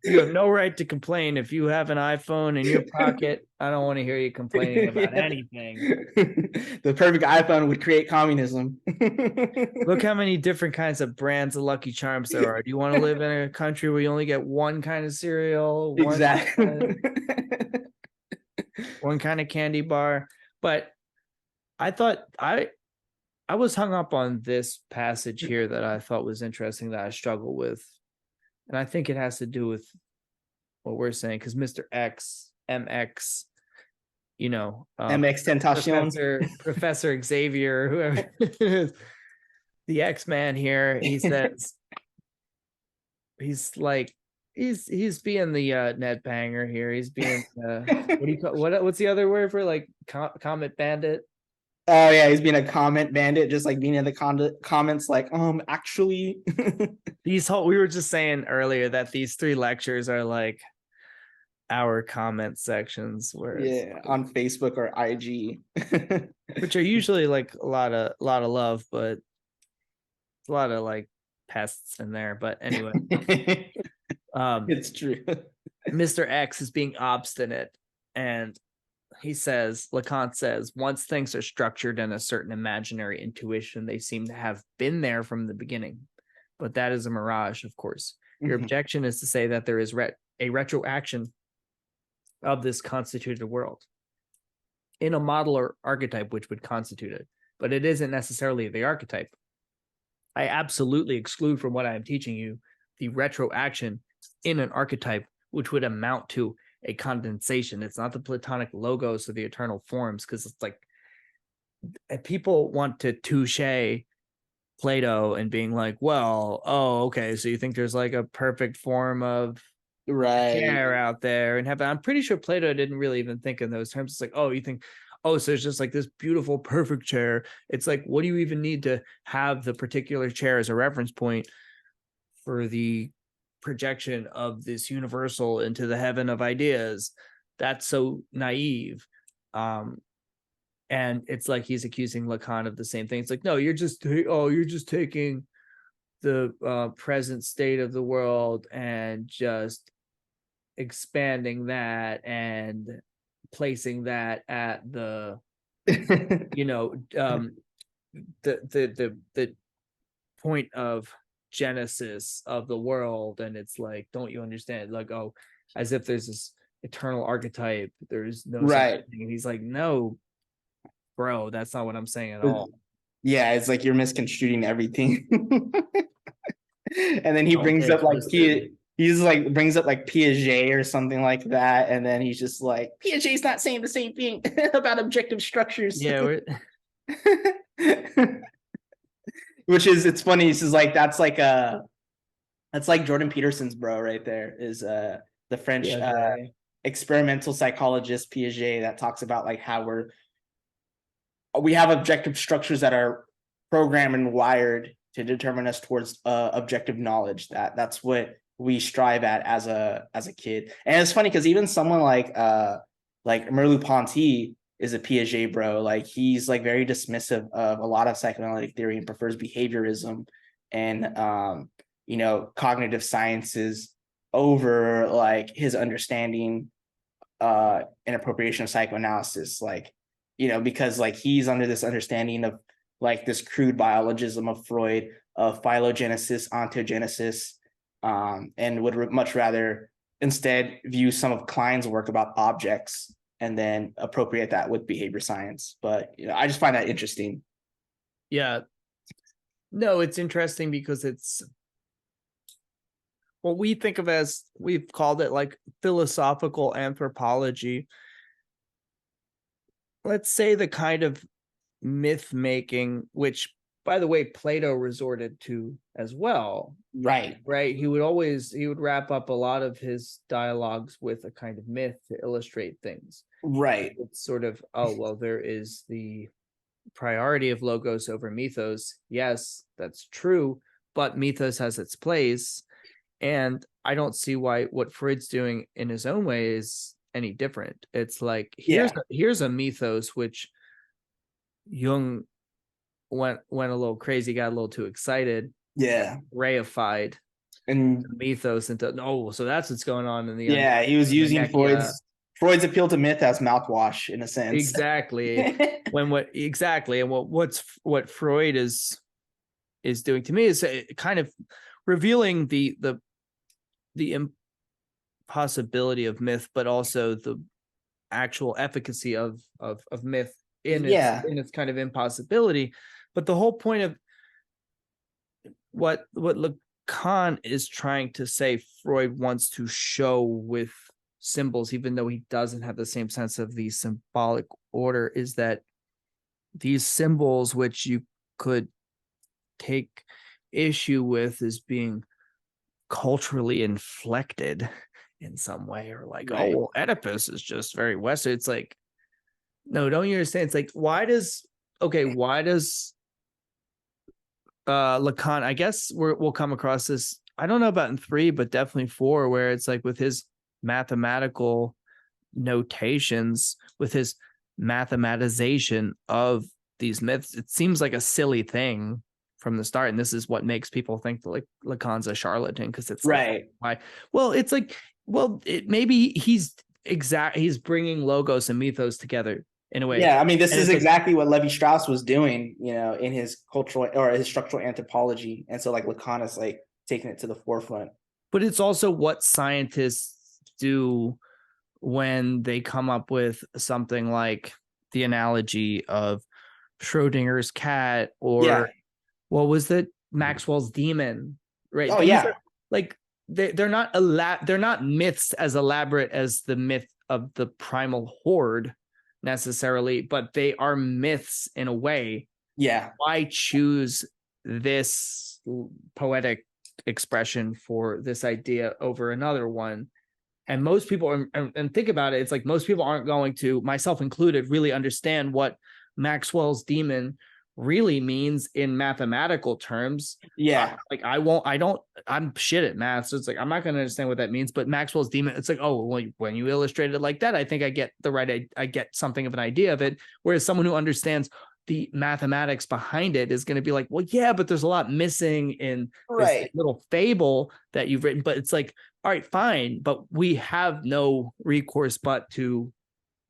You have no right to complain if you have an iPhone in your pocket. I don't want to hear you complaining about anything. The perfect iPhone would create communism. Look how many different kinds of brands of Lucky Charms there are. Do you want to live in a country where you only get one kind of cereal? One kind of candy bar? But I thought I was hung up on this passage here that I thought was interesting, that I struggle with. And I think it has to do with what we're saying, because Mr. X, MX, MX Tentacion, Professor Xavier, whoever it is, the X-Man here, he says, he's being the net banger here. He's being what's the other word for like comment bandit? Oh yeah, he's being a comment bandit, just like being in the comments, like actually. We were just saying earlier that these 3 lectures are like our comment sections, where on Facebook or IG, which are usually like a lot of love, but a lot of like pests in there. But anyway, It's true. Mr. X is being obstinate, and Lacan says, once things are structured in a certain imaginary intuition, they seem to have been there from the beginning. But that is a mirage, of course. Your objection is to say that there is a retroaction of this constituted world in a model or archetype which would constitute it, but it isn't necessarily the archetype. I absolutely exclude from what I am teaching you the retroaction in an archetype which would amount to a condensation. It's not the Platonic logos or the eternal forms, because it's like people want to touche Plato and being like, well, oh, okay, so you think there's like a perfect form of chair out there in heaven. I'm pretty sure Plato didn't really even think in those terms. It's like, oh, you think, oh, so it's just like this beautiful, perfect chair. It's like, what do you even need to have the particular chair as a reference point for the projection of this universal into the heaven of ideas? That's so naive. And it's like he's accusing Lacan of the same thing. It's like, no, you're just taking the present state of the world and just expanding that and placing that at the the point of genesis of the world. And it's like, don't you understand? Like, oh, as if there's this eternal archetype, there's no such thing. And he's like, no, bro, that's not what I'm saying at all. Yeah, it's like you're misconstruing everything. And then he brings up like brings up like Piaget or something like that, and then he's just like, Piaget's not saying the same thing about objective structures. Yeah, which is, it's funny. This is like that's like Jordan Peterson's bro right there, is the French experimental psychologist Piaget, that talks about like how we have objective structures that are programmed and wired to determine us towards objective knowledge. That's what we strive at as a kid. And it's funny because even someone like Merleau-Ponty is a Piaget bro. Like, he's like very dismissive of a lot of psychoanalytic theory and prefers behaviorism and cognitive sciences over like his understanding and appropriation of psychoanalysis. Like, because like he's under this understanding of like this crude biologism of Freud, of phylogenesis, ontogenesis, and would much rather instead view some of Klein's work about objects and then appropriate that with behavior science. But I just find that interesting. Yeah. No, it's interesting because it's what we think of as, we've called it like philosophical anthropology. Let's say the kind of myth making, which, by the way, Plato resorted to as well. Right. He would wrap up a lot of his dialogues with a kind of myth to illustrate things. Right. It's sort of, oh, well, there is the priority of logos over mythos. Yes, that's true, but mythos has its place. And I don't see why what Freud's doing in his own way is any different. It's like, here's a mythos which Jung went a little crazy, got a little too excited, reified and mythos into, so that's what's going on in the he was using Freud's appeal to myth as mouthwash in a sense. Exactly. And what Freud is doing to me is kind of revealing the impossibility of myth, but also the actual efficacy of myth in its kind of impossibility. But the whole point of what Lacan is trying to say, Freud wants to show with symbols, even though he doesn't have the same sense of the symbolic order, is that these symbols, which you could take issue with as being culturally inflected in some way, or like, oh, well, Oedipus is just very Western. It's like, no, don't you understand? It's like, why does Lacan, I guess we'll come across this, I don't know about in 3, but definitely 4, where it's like with his mathematical notations, with his mathematization of these myths, it seems like a silly thing from the start. And this is what makes people think that like Lacan's a charlatan, because it's Right. like, why? Well, it's like, well, maybe he's bringing logos and mythos together in a way. Yeah, I mean, this And is it's like, exactly what Levi-Strauss was doing, you know, in his cultural or his structural anthropology. And so like Lacan is like taking it to the forefront. but it's also what scientists do when they come up with something like the analogy of Schrodinger's cat, or Yeah. what was that, Maxwell's demon, right? Oh, These yeah. are, like, they're not myths as elaborate as the myth of the primal horde necessarily, but they are myths in a way. Yeah. Why choose this poetic expression for this idea over another one? And most people, and think about it, it's like most people aren't going to, myself included, really understand what Maxwell's demon really means in mathematical terms. Yeah. Like I'm shit at math, so it's like I'm not going to understand what that means. But Maxwell's demon, it's like, oh, well, when you illustrate it like that, I think I get I get something of an idea of it. Whereas someone who understands the mathematics behind it is going to be like, well, yeah, but there's a lot missing in this little fable that you've written. But it's like, all right, fine, but we have no recourse but to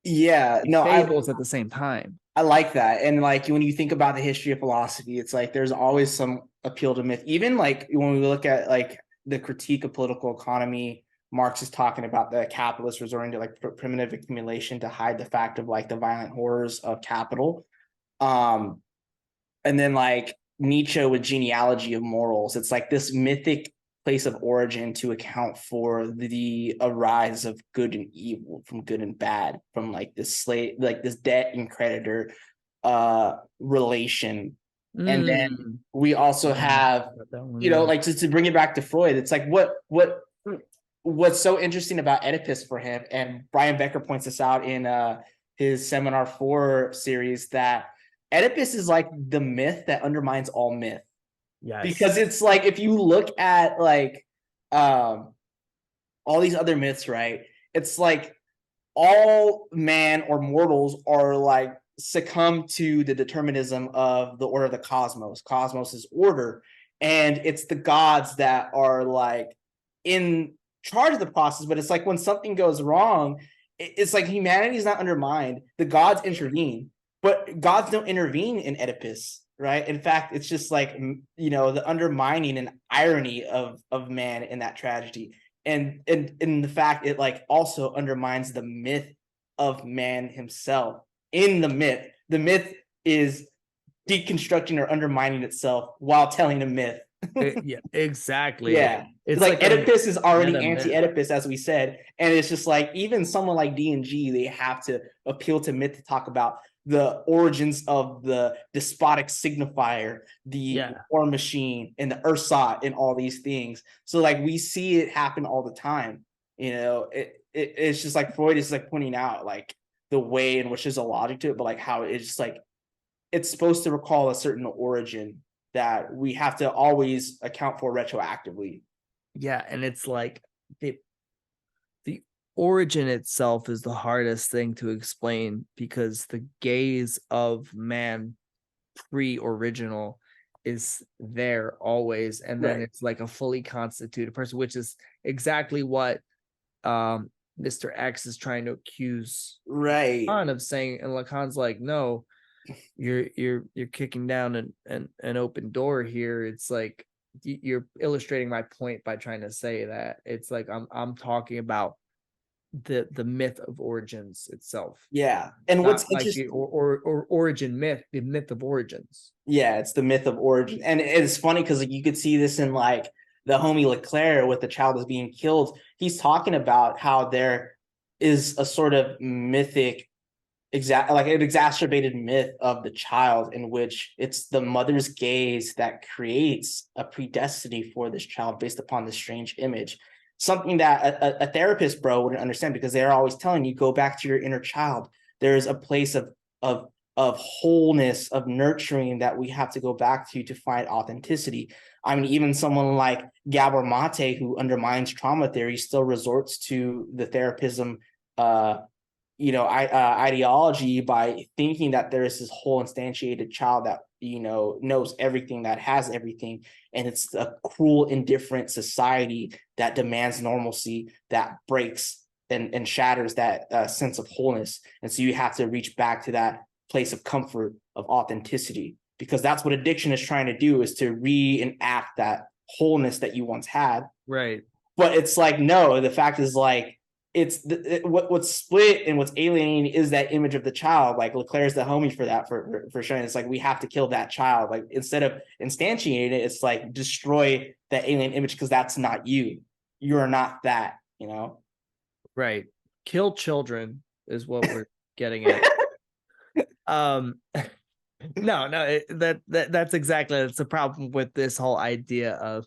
fables at the same time. I like that. And like when you think about the history of philosophy, it's like there's always some appeal to myth. Even like when we look at like the critique of political economy, Marx is talking about the capitalists resorting to like primitive accumulation to hide the fact of like the violent horrors of capital. And then like Nietzsche with genealogy of morals, it's like this mythic place of origin to account for the arise of good and evil, from good and bad, from like this slave, like this debt and creditor relation. And then we also have, you know, like to bring it back to Freud, it's like what's so interesting about Oedipus for him, and Brian Becker points this out in his Seminar 4 series, that Oedipus is like the myth that undermines all myth. Yes. Because it's like, if you look at like all these other myths, right? It's like all man or mortals are like succumb to the determinism of the order of the cosmos. Cosmos is order. And it's the gods that are like in charge of the process. But it's like when something goes wrong, it's like humanity is not undermined. The gods intervene, but gods don't intervene in Oedipus. Right. In fact, it's just like, you know, the undermining and irony of man in that tragedy. And in the fact it like also undermines the myth of man himself. In the myth is deconstructing or undermining itself while telling a myth. Yeah, exactly. Yeah. It's like Oedipus is already anti-Oedipus, as we said. And it's just like, even someone like D&G, they have to appeal to myth to talk about the origins of the despotic signifier, the war machine, and the ersatz, and all these things. So like we see it happen all the time. You know, it's just like Freud is like pointing out like the way in which there's a logic to it, but like how it's just like it's supposed to recall a certain origin that we have to always account for retroactively. Yeah, and it's like the origin itself is the hardest thing to explain, because the gaze of man pre-original is there always, and then it's like a fully constituted person, which is exactly what Mr. X is trying to accuse Lacan of saying, and Lacan's like, no, you're kicking down an open door here. It's like you're illustrating my point by trying to say that. It's like I'm talking about the myth of origins itself. Yeah. And what's like interesting, or origin myth, the myth of origins. Yeah, it's the myth of origin. And it's funny because like you could see this in like the homie Leclerc with the child is being killed. He's talking about how there is a sort of mythic like an exacerbated myth of the child, in which it's the mother's gaze that creates a predestiny for this child based upon this strange image. Something that a therapist bro wouldn't understand, because they're always telling you, go back to your inner child. There's a place of wholeness, of nurturing that we have to go back to find authenticity. I mean, even someone like Gabor Mate, who undermines trauma theory, still resorts to the therapism ideology by thinking that there is this whole instantiated child that knows everything, that has everything, and it's a cruel, indifferent society that demands normalcy, that breaks and shatters that sense of wholeness. And so you have to reach back to that place of comfort, of authenticity, because that's what addiction is trying to do, is to reenact that wholeness that you once had. Right. But it's like, no, the fact is like, it's what's split and what's alienating is that image of the child. Like Leclerc's the homie for that, for showing it's like, we have to kill that child. Like, instead of instantiating it, it's like, destroy that alien image, because that's not you. You're not that, Right. Kill children is what we're getting at. That's exactly, that's the problem with this whole idea of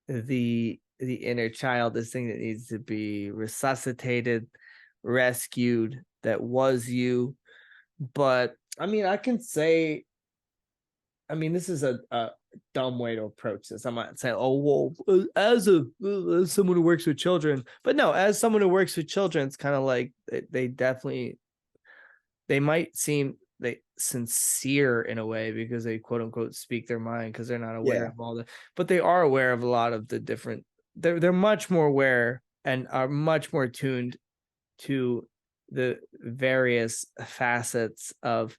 the inner child, this thing that needs to be resuscitated, rescued, that was you. But I mean, I can say, I mean, this is a dumb way to approach this. I'm not saying, oh, well, as someone who works with children, but no, as someone who works with children, it's kind of like they might seem sincere in a way, because they quote unquote speak their mind, because they're not aware of all the, but they are aware of a lot of the different, they're much more aware and are much more tuned to the various facets of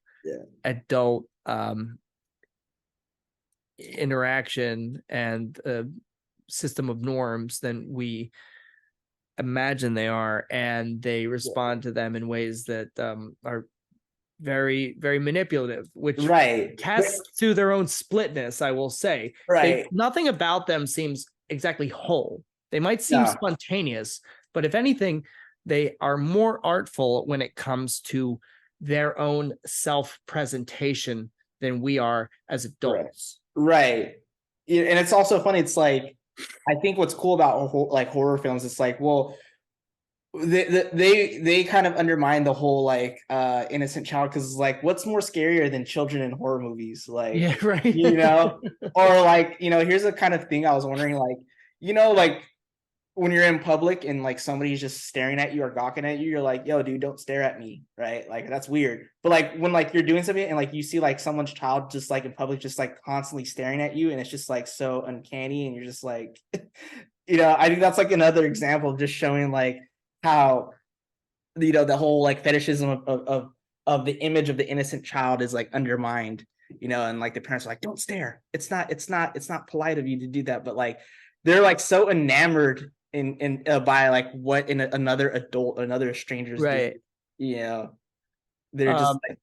adult interaction and system of norms than we imagine they are, and they respond to them in ways that are very, very manipulative, which casts to their own splitness, I will say. Nothing about them seems exactly whole. They might seem spontaneous, but if anything, they are more artful when it comes to their own self-presentation than we are as adults. Right. And it's also funny. It's like, I think what's cool about like horror films, it's like, well, they kind of undermine the whole like innocent child, because it's like, what's more scarier than children in horror movies? Like, or like, here's the kind of thing I was wondering, like, like when you're in public and like somebody's just staring at you or gawking at you, you're like, yo, dude, don't stare at me, right? Like, that's weird. But like when like you're doing something and like you see like someone's child just like in public just like constantly staring at you, and it's just like so uncanny, and you're just like, I think that's like another example of just showing like how the whole like fetishism of the image of the innocent child is like undermined, and like the parents are like, don't stare, it's not polite of you to do that, but like they're like so enamored in by like what another stranger's right do. They're just like,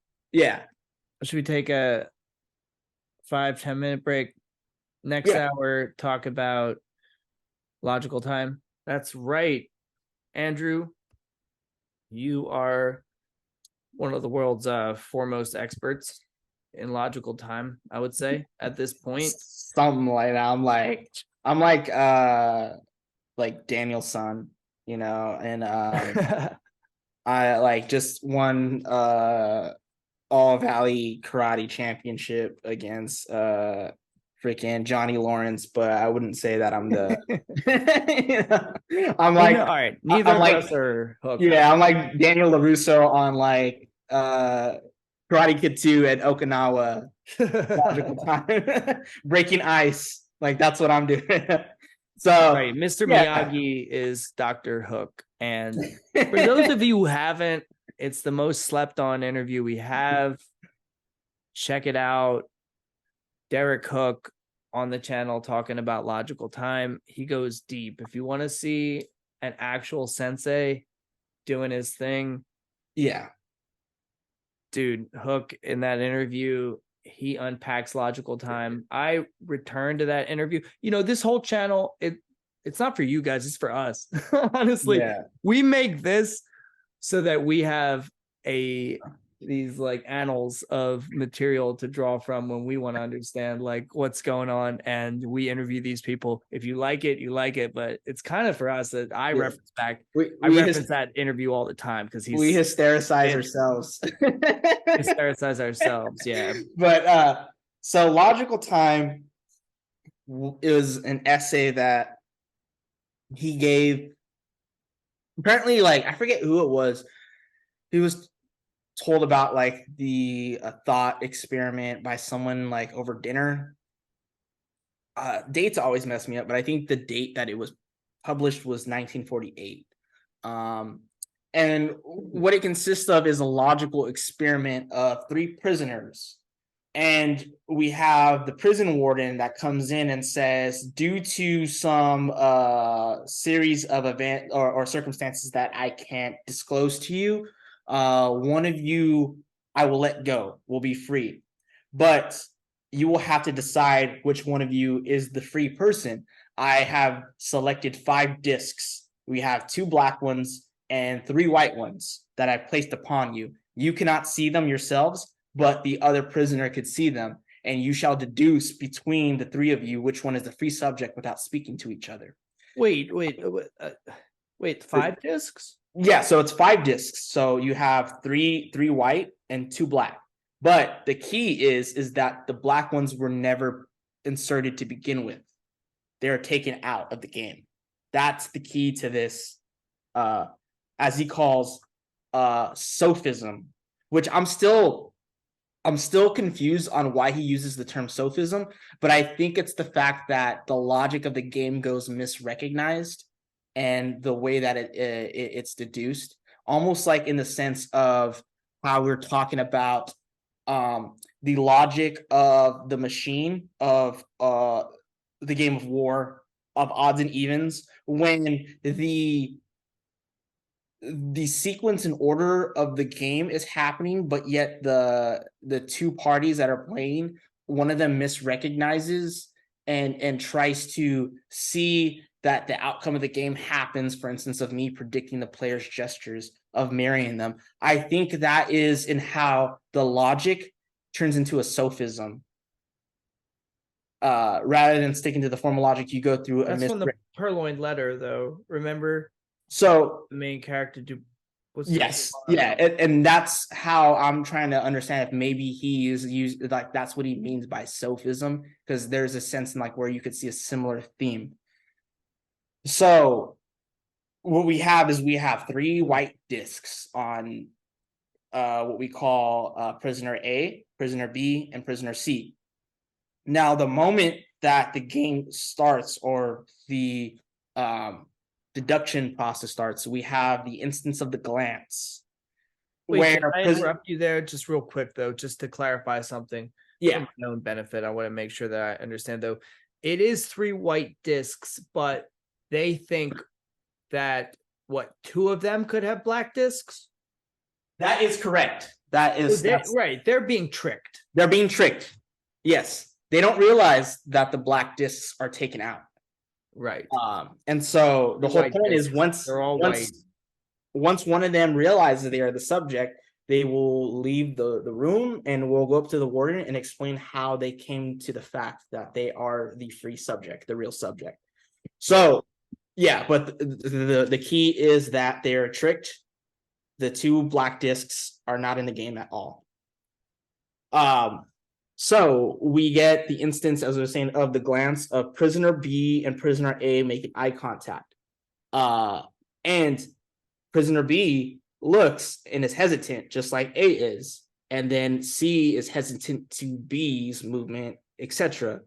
should we take a 5-10 minute break? Next hour, talk about logical time. That's right, Andrew, you are one of the world's foremost experts in logical time, I would say, at this point. Something like that. I'm like Daniel's son, and I like just won All Valley Karate Championship against freaking Johnny Lawrence, but I wouldn't say that I'm the I'm like, all right, neither of us are hooked. I'm like Daniel LaRusso on like Karate Kid 2 at Okinawa logical time. Breaking ice, like that's what I'm doing. So right, Mr. Miyagi is Dr. Hook, and for those of you who haven't, it's the most slept on interview we have. Check it out. Derek Hook on the channel talking about logical time. He goes deep. If you want to see an actual sensei doing his thing, dude, Hook in that interview, he unpacks logical time. I returned to that interview. This whole channel, it's not for you guys, it's for us. Honestly, we make this so that we have these like annals of material to draw from when we want to understand like what's going on, and we interview these people. If you like it, you like it, but it's kind of for us that I reference back. I reference that interview all the time because we hysterize ourselves. Hysterize ourselves, But so logical time is an essay that he gave. Apparently, like I forget who it was. He was told about like the thought experiment by someone like over dinner. Dates always mess me up, but I think the date that it was published was 1948. And what it consists of is a logical experiment of 3 prisoners. And we have the prison warden that comes in and says, due to some series of event or circumstances that I can't disclose to you, one of you I will let go, will be free. But you will have to decide which one of you is the free person. I have selected 5 discs. We have 2 black ones and 3 white ones that I've placed upon you. You cannot see them yourselves, but the other prisoner could see them, and you shall deduce between the 3 of you which one is the free subject without speaking to each other. Wait, 5 discs? Yeah, so it's 5 discs. So you have 3 white and 2 black. But the key is that the black ones were never inserted to begin with. They're taken out of the game. That's the key to this, as he calls, sophism, which I'm still confused on why he uses the term sophism, but I think it's the fact that the logic of the game goes misrecognized and the way that it's deduced, almost like in the sense of how we're talking about the logic of the machine of the game of war, of odds and evens, when the sequence and order of the game is happening, but yet the 2 parties that are playing, one of them misrecognizes and tries to see that the outcome of the game happens, for instance, of me predicting the player's gestures, of marrying them. I think that is in how the logic turns into a sophism. Rather than sticking to the formal logic, you go through That's from the purloined letter, though. Remember? So the main character yes, yeah, and that's how I'm trying to understand if maybe he is used, like that's what he means by sophism, because there's a sense in like where you could see a similar theme. So what we have is we have 3 white discs on what we call prisoner A, prisoner B, and prisoner C. Now, the moment that the game starts, or the deduction process starts, we have the instance of the glance. Wait, can I interrupt you there just real quick, though, just to clarify something? Yeah. For my own benefit, I want to make sure that I understand, though. It is 3 white discs, but they think that, 2 of them could have black discs? That is correct. That is right. They're being tricked. They're being tricked. Yes. They don't realize that the black discs are taken out. Right. And so the whole point is once one of them realizes they are the subject, they will leave the room and we'll go up to the warden and explain how they came to the fact that they are the free subject, the real subject. So yeah, but the key is that they're tricked. The 2 black discs are not in the game at all. So we get the instance, as I was saying, of the glance of prisoner B and prisoner A making eye contact. And prisoner B looks and is hesitant, just like A is. And then C is hesitant to B's movement, etc.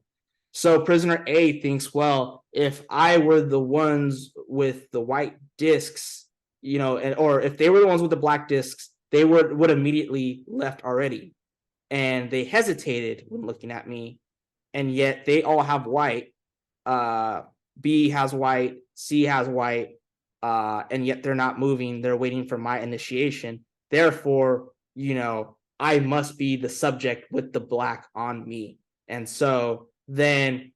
So prisoner A thinks, well, if I were the ones with the white discs, or if they were the ones with the black discs, they would immediately left already. And they hesitated when looking at me, and yet they all have white. B has white, C has white, and yet they're not moving. They're waiting for my initiation. Therefore, I must be the subject with the black on me. And so then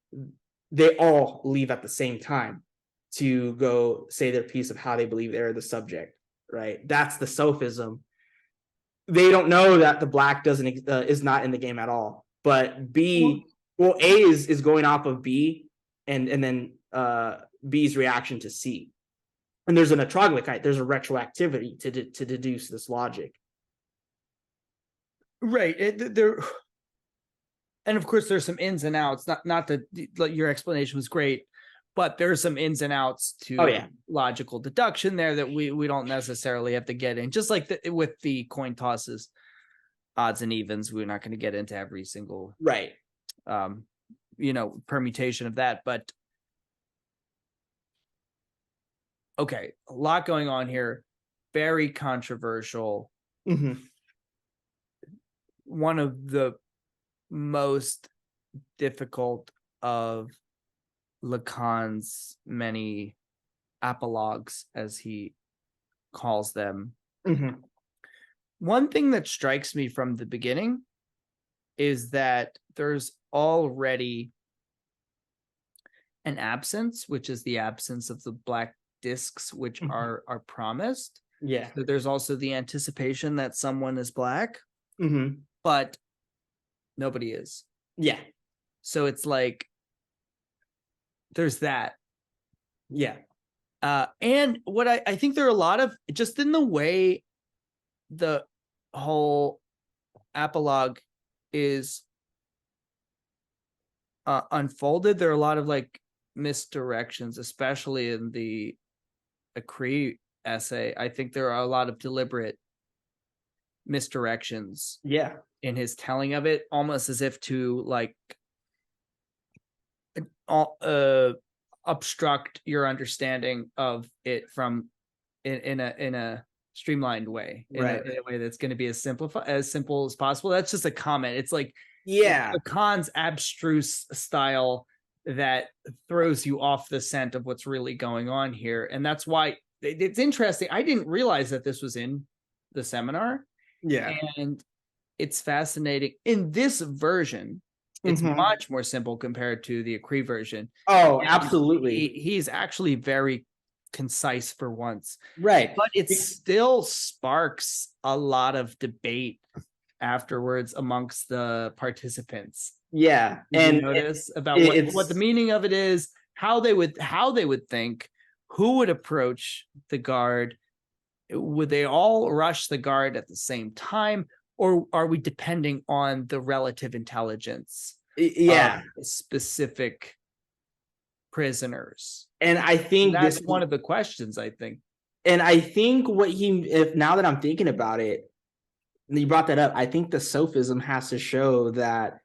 they all leave at the same time to go say their piece of how they believe they're the subject, right? That's the sophism. They don't know that the black is not in the game at all. But A is going off of B, and then B's reaction to C. And there's an atroglyph, there's a retroactivity to deduce this logic. Right. And of course, there's some ins and outs. Not that your explanation was great, but there's some ins and outs to Oh, yeah. logical deduction there that we don't necessarily have to get in. Just like with the coin tosses, odds and evens, we're not going to get into every single Right. Permutation of that. But okay, a lot going on here. Very controversial. Mm-hmm. One of the most difficult of Lacan's many apologues, as he calls them. Mm-hmm. One thing that strikes me from the beginning is that there's already an absence, which is the absence of the black discs, which are promised. Yeah. So there's also the anticipation that someone is black, Mm-hmm. but nobody is. Yeah. So it's like there's that. Yeah. And what I think there are a lot of, just in the way the whole apologue is unfolded, there are a lot of like misdirections, especially in the XXIII essay. I think there are a lot of deliberate misdirections Yeah. in his telling of it, almost as if to like obstruct your understanding of it from in a streamlined way, Right. in a way that's going to be as simple as possible. That's just a comment. It's like Lacan's abstruse style that throws you off the scent of what's really going on here. And that's why it's interesting. I didn't realize that this was in the seminar. Yeah. And it's fascinating. In this version, it's much more simple compared to the XXIII version. Oh, And absolutely. He's actually very concise for once. Right. But it still sparks a lot of debate afterwards amongst the participants. Yeah. Did and you notice about it's what the meaning of it is, how they would think, who would approach the guard? Would they all rush the guard at the same time, or are we depending on the relative intelligence yeah. of specific prisoners? And I think That's this one of the questions, I think. And I think if now that I'm thinking about it, and you brought that up, I think the sophism has to show that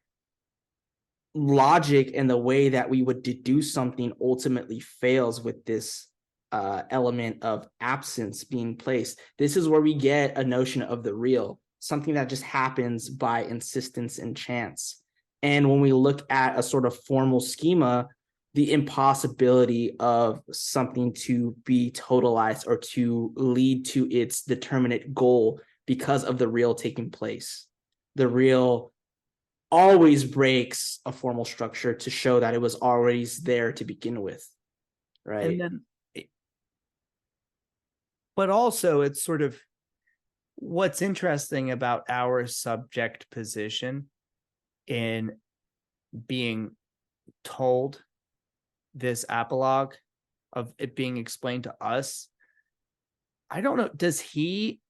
logic and the way that we would deduce something ultimately fails with this element of absence being placed. This is where we get a notion of the real, something that just happens by insistence and chance. And when we look at a sort of formal schema, the impossibility of something to be totalized or to lead to its determinate goal because of the real taking place. The real always breaks a formal structure to show that it was already there to begin with, right? And then, but also it's sort of what's interesting about our subject position in being told this apologue of it being explained to us. I don't know. Does he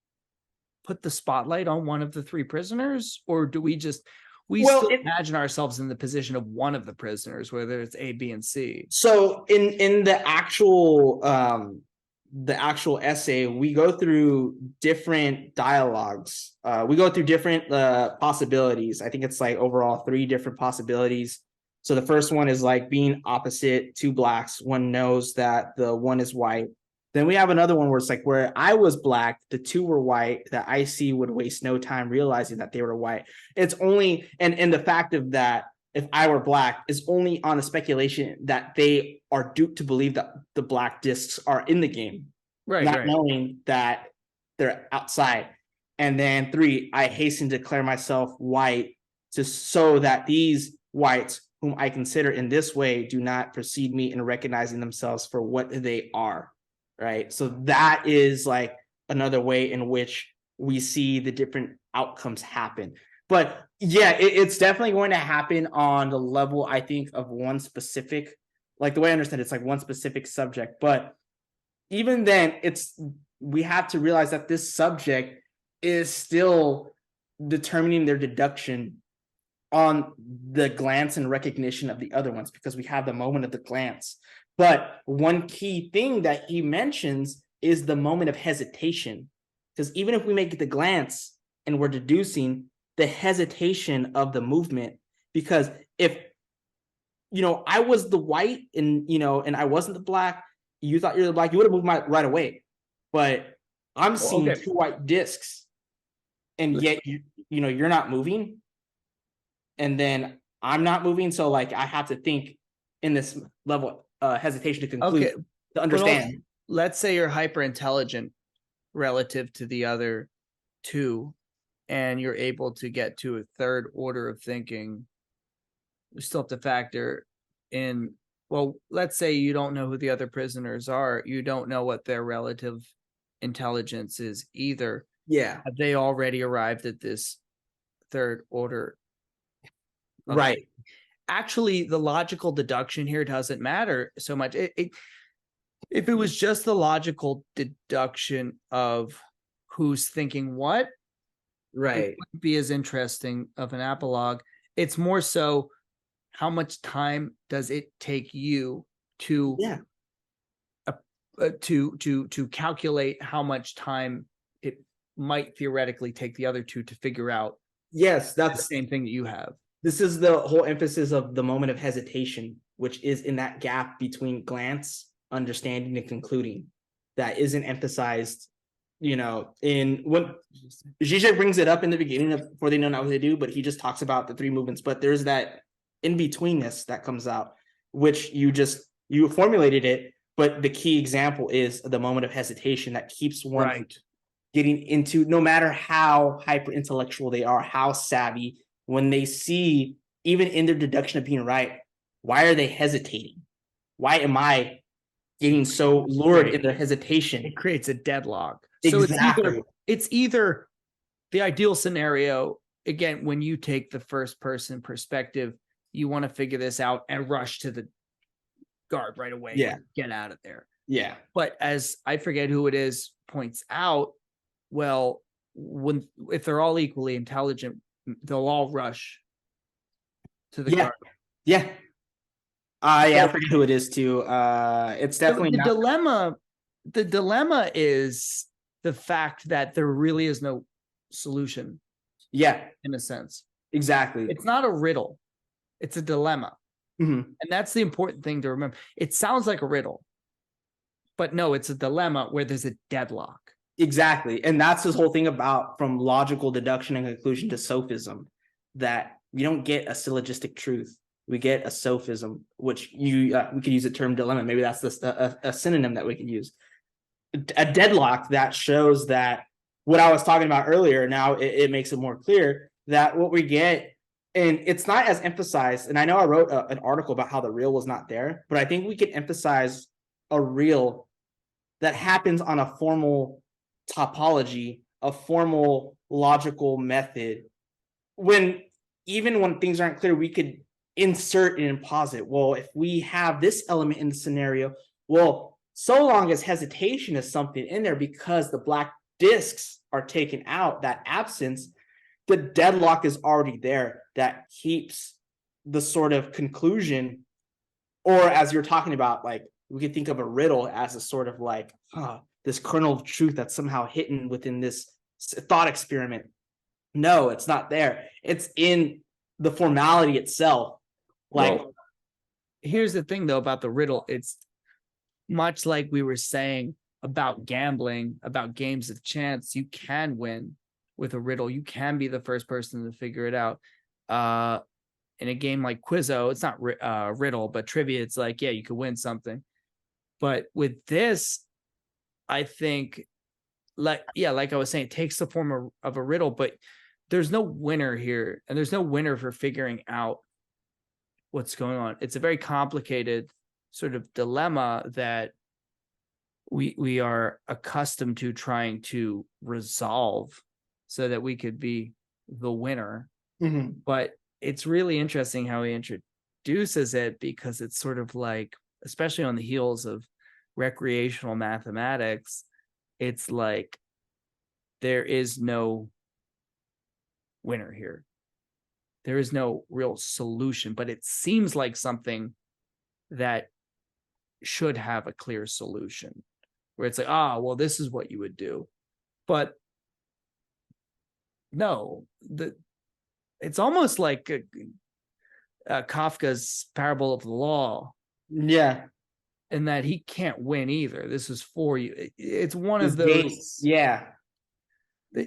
put the spotlight on one of the three prisoners, or do we still imagine ourselves in the position of one of the prisoners, whether it's A, B, and C? So in the actual essay, we go through different dialogues. We go through different possibilities. I think it's like overall 3 different possibilities. So the first one is like being opposite 2 blacks. One knows that the one is white. Then we have another one where it's like where I was black, the 2 were white, that I see would waste no time realizing that they were white. It's only, and the fact of that, if I were black, is only on the speculation that they are duped to believe that the black discs are in the game, not knowing that they're outside. And then 3, I hasten to declare myself white so that these whites, whom I consider in this way, do not precede me in recognizing themselves for what they are, right? So that is like another way in which we see the different outcomes happen. But yeah, it's definitely going to happen on the level, I think, of one specific, like the way I understand it, it's like one specific subject. But even then, we have to realize that this subject is still determining their deduction on the glance and recognition of the other ones, because we have the moment of the glance. But one key thing that he mentions is the moment of hesitation. Because even if we make the glance and we're deducing the hesitation of the movement, because if, I was the white and, and I wasn't the black, you thought you were the black, you would have moved right away. But I'm seeing okay. two white discs, and yet you're not moving, and then I'm not moving. So like I have to think in this level hesitation to conclude, Okay. to understand. Also, let's say you're hyper intelligent relative to the other two, and you're able to get to a third order of thinking. You still have to factor in, well, let's say you don't know who the other prisoners are. You don't know what their relative intelligence is either. Yeah. Have they already arrived at this third order? Right. Actually, the logical deduction here doesn't matter so much. If it was just the logical deduction of who's thinking what, Right. it wouldn't be as interesting of an epilogue. It's more so, how much time does it take you to to calculate how much time it might theoretically take the other two to figure out Yes, the that's same thing that you have. this is the whole emphasis of the moment of hesitation, which is in that gap between glance, understanding, and concluding, that isn't emphasized, in what Zizek brings it up in the beginning of Before They Know Not What They Do, but he just talks about the three movements. But there's that in-betweenness that comes out, which you formulated it, but the key example is the moment of hesitation that keeps one Right. getting into, no matter how hyper intellectual they are, how savvy, when they see, even in their deduction of being right, why are they hesitating? Why am I getting so lured in their hesitation? It creates a deadlock. Exactly. So it's either the ideal scenario, again, when you take the first person perspective, you want to figure this out and rush to the guard right away. Yeah. Get out of there. Yeah. But as I forget who it is points out, well, if they're all equally intelligent, they'll all rush to the guard. Yeah. I forget who it is too. It's definitely the dilemma. The dilemma is the fact that there really is no solution. Yeah, in a sense. Exactly. It's not a riddle. It's a dilemma. Mm-hmm. And that's the important thing to remember. It sounds like a riddle, but no, it's a dilemma where there's a deadlock. Exactly. And that's this whole thing about from logical deduction and conclusion to sophism, that we don't get a syllogistic truth. We get a sophism, which we could use the term dilemma. Maybe that's a synonym that we could use. A deadlock that shows that what I was talking about earlier, now it makes it more clear that what we get, and it's not as emphasized, and I know I wrote an article about how the real was not there, but I think we could emphasize a real that happens on a formal topology, a formal logical method. Even when things aren't clear, we could insert and posit, well, if we have this element in the scenario, well, so long as hesitation is something in there because the black discs are taken out, that absence, the deadlock is already there that keeps the sort of conclusion, or as you're talking about, like we could think of a riddle as a sort of like this kernel of truth that's somehow hidden within this thought experiment. No, it's not there. It's in the formality itself. Like, well, here's the thing though about the riddle. It's much like we were saying about gambling, about games of chance. You can win with a riddle. You can be the first person to figure it out. In a game like Quizzo, it's not riddle, but trivia. It's like, yeah, you could win something. But with this, I think, like I was saying, it takes the form of a riddle, but there's no winner here, and there's no winner for figuring out what's going on. It's a very complicated sort of dilemma that we are accustomed to trying to resolve so that we could be the winner. mm-hmm. But it's really interesting how he introduces it, because it's sort of like, especially on the heels of recreational mathematics, it's like there is no winner here. there is no real solution, but it seems like something that should have a clear solution, where it's like, well, this is what you would do. But no, it's almost like Kafka's Parable of the Law, Yeah. in that he can't win either. This is for you. It's one of His those. gaze. Yeah.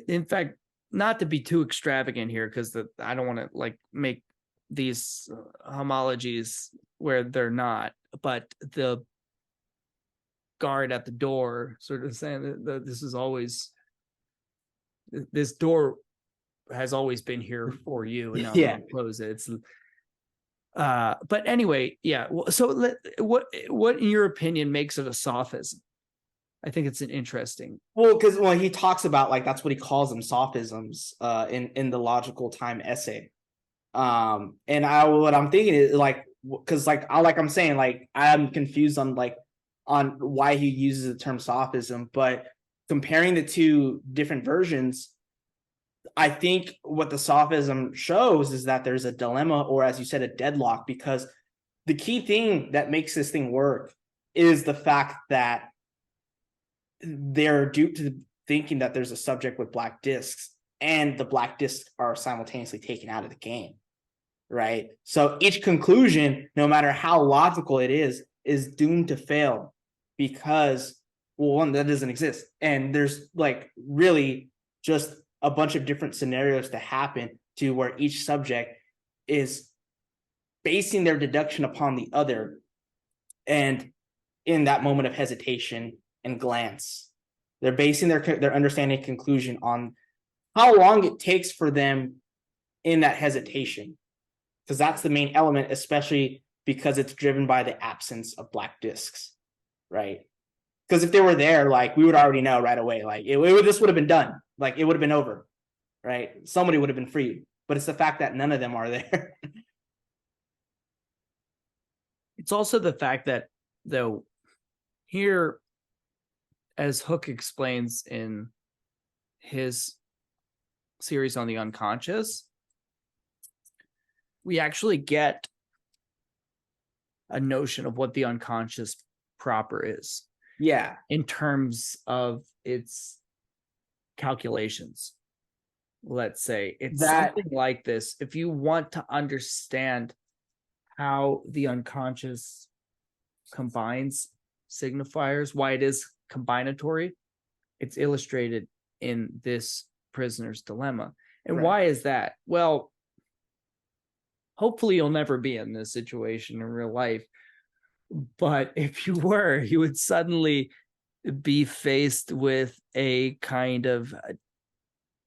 In fact, not to be too extravagant here, because I don't want to like make these homologies where they're not, but the guard at the door sort of saying that this door has always been here for you, and now Yeah. close it. It's but anyway, yeah. So what in your opinion makes it a sophism? I think it's an interesting. Well, because he talks about, like, that's what he calls them, sophisms, in the Logical Time essay. And what I'm thinking is, like, because I'm saying, like, I'm confused on why he uses the term sophism, but comparing the two different versions, I think what the sophism shows is that there's a dilemma, or as you said, a deadlock, because the key thing that makes this thing work is the fact that they're duped to thinking that there's a subject with black discs, and the black discs are simultaneously taken out of the game, right? So each conclusion, no matter how logical it is doomed to fail, because, well, one, that doesn't exist, and there's like really just a bunch of different scenarios to happen to where each subject is basing their deduction upon the other, and in that moment of hesitation and glance, they're basing their understanding conclusion on how long it takes for them in that hesitation, because that's the main element, especially because it's driven by the absence of black discs, right? Because if they were there, like, we would already know right away, like, this would have been done, like, it would have been over, right? Somebody would have been freed, but it's the fact that none of them are there. It's also the fact that, though, here, as Hook explains in his series on the unconscious, we actually get a notion of what the unconscious proper is. Yeah. In terms of its calculations. Let's say it's something like this. If you want to understand how the unconscious combines signifiers, why it is combinatory, it's illustrated in this prisoner's dilemma. And Right. why is that? Well, hopefully you'll never be in this situation in real life. But if you were, you would suddenly be faced with a kind of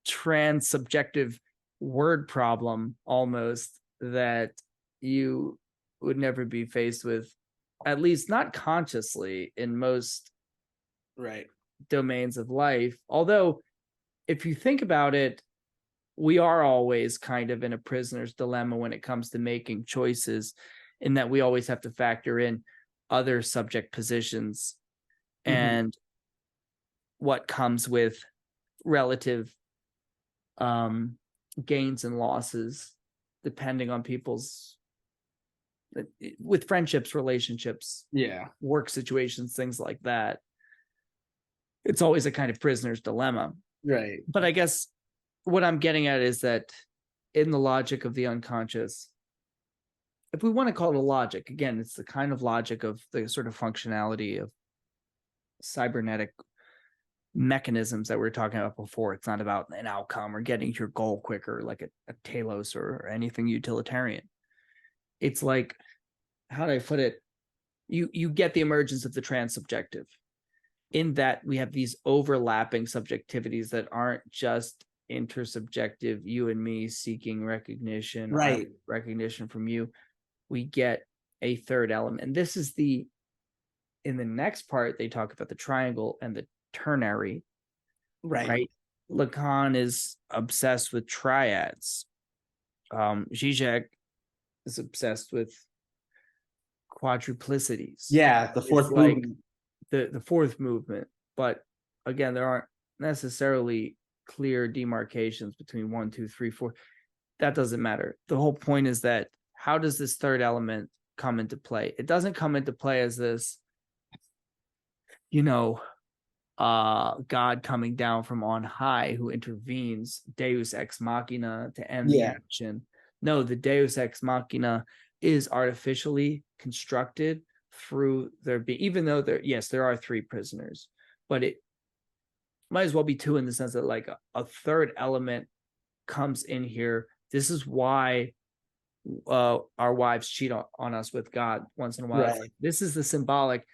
transsubjective word problem, almost, that you would never be faced with, at least not consciously, in most Right. domains of life. Although, if you think about it, we are always kind of in a prisoner's dilemma when it comes to making choices, in that we always have to factor in other subject positions and what comes with relative gains and losses, depending on people's, with friendships, relationships, work situations, things like that. It's always a kind of prisoner's dilemma. Right. But I guess what I'm getting at is that in the logic of the unconscious, if we want to call it a logic, again, it's the kind of logic of the sort of functionality of cybernetic mechanisms that we were talking about before. It's not about an outcome or getting to your goal quicker, like a telos or anything utilitarian. It's like, how do I put it? You get the emergence of the transsubjective, in that we have these overlapping subjectivities that aren't just intersubjective, you and me seeking recognition, Right? Recognition from you. We get a third element. And this is in the next part, they talk about the triangle and the ternary. Right. Lacan is obsessed with triads. Zizek is obsessed with quadruplicities. Yeah, the fourth movement. The fourth movement. But again, there aren't necessarily clear demarcations between 1, 2, 3, 4. that doesn't matter. The whole point is that how does this third element come into play? It doesn't come into play as this, God coming down from on high who intervenes, Deus ex machina, to end the action. No, the Deus ex machina is artificially constructed through there being, even though there are 3 prisoners, but it might as well be 2 in the sense that like a third element comes in here. This is why our wives cheat on us with God once in a while. Right. Like, this is the symbolic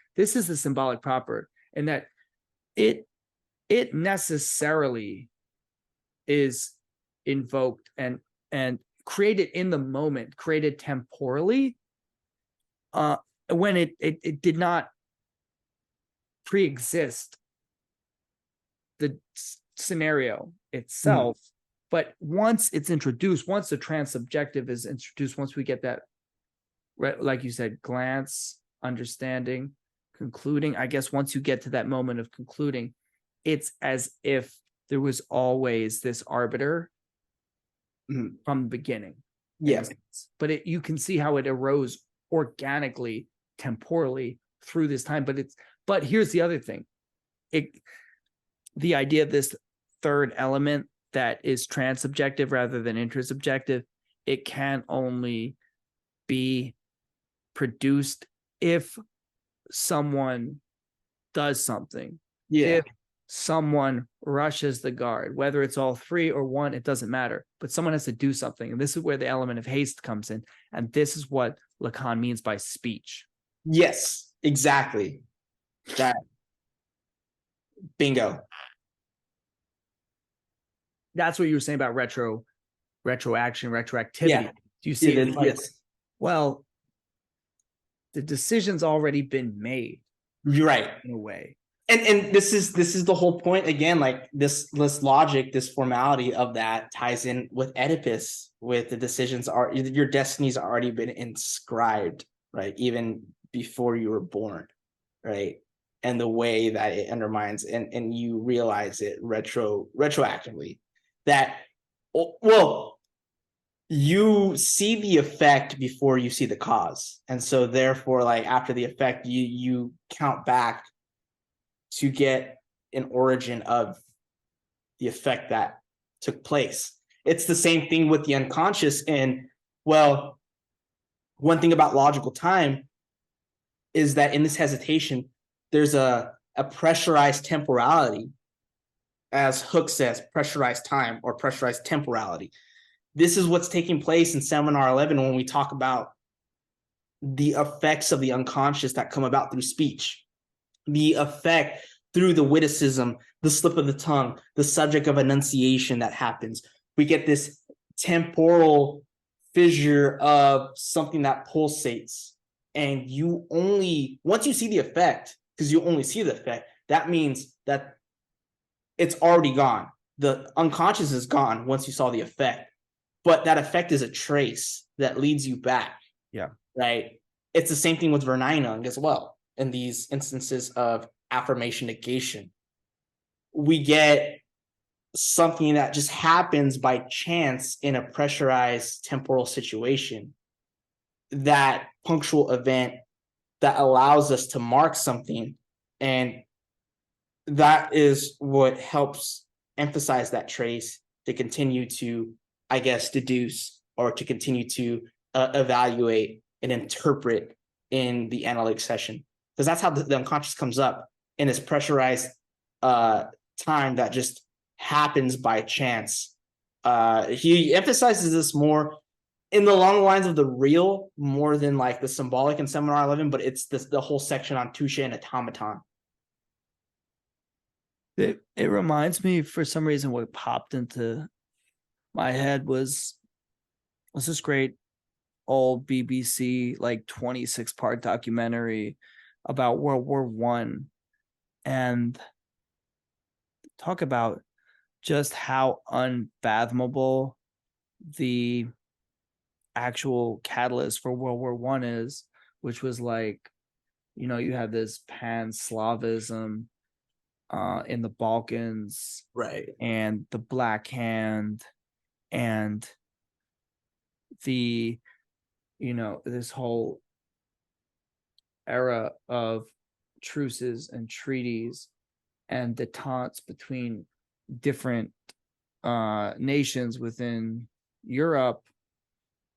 proper, and that it necessarily is invoked and created in the moment, created temporally, when it did not pre-exist the scenario itself. But once it's introduced, once the transsubjective is introduced, once we get that, like you said, glance, understanding, concluding, I guess once you get to that moment of concluding, it's as if there was always this arbiter from the beginning. Yeah. But you can see how it arose organically, temporally through this time. But here's the other thing. The idea of this third element that is transsubjective rather than intersubjective, it can only be produced if someone does something. If someone rushes the guard, whether it's all 3 or 1, it doesn't matter, but someone has to do something. And this is where the element of haste comes in. And this is what Lacan means by speech. Yes, exactly. That bingo. That's what you were saying about retroaction, retroactivity. Yeah. Do you see it? Yes. Well, the decision's already been made. You're right. In a way. And this is the whole point again, like this logic, this formality of that ties in with Oedipus, with the decisions your destiny's already been inscribed, right? Even before you were born, right? And the way that it undermines and you realize it retroactively that, well, you see the effect before you see the cause. And so therefore, like after the effect, you count back to get an origin of the effect that took place. It's the same thing with the unconscious. And well, one thing about logical time is that in this hesitation, there's a pressurized temporality, as Hooke says, pressurized time or pressurized temporality. This is what's taking place in Seminar 11 when we talk about the effects of the unconscious that come about through speech, the effect through the witticism, the slip of the tongue, the subject of enunciation that happens. We get this temporal fissure of something that pulsates. And you only, once you see the effect, because you only see the effect, that means that it's already gone. The unconscious is gone once you saw the effect. But that effect is a trace that leads you back. Yeah. Right? It's the same thing with Verneinung as well. In these instances of affirmation negation, we get something that just happens by chance in a pressurized temporal situation, that punctual event that allows us to mark something. And that is what helps emphasize that trace to continue to, I guess, deduce or to continue to evaluate and interpret in the analytic session. Because that's how the unconscious comes up in this pressurized time that just happens by chance. He emphasizes this more in the long lines of the real, more than like the symbolic in Seminar 11, but it's the whole section on touche and automaton. It reminds me, for some reason, what popped into my head was this great old BBC like 26-part documentary about World War I, and talk about just how unfathomable the actual catalyst for World War I is, which was like, you have this pan-Slavism in the Balkans, right, and the Black Hand, and the, this whole era of truces and treaties and detentes between different nations within Europe,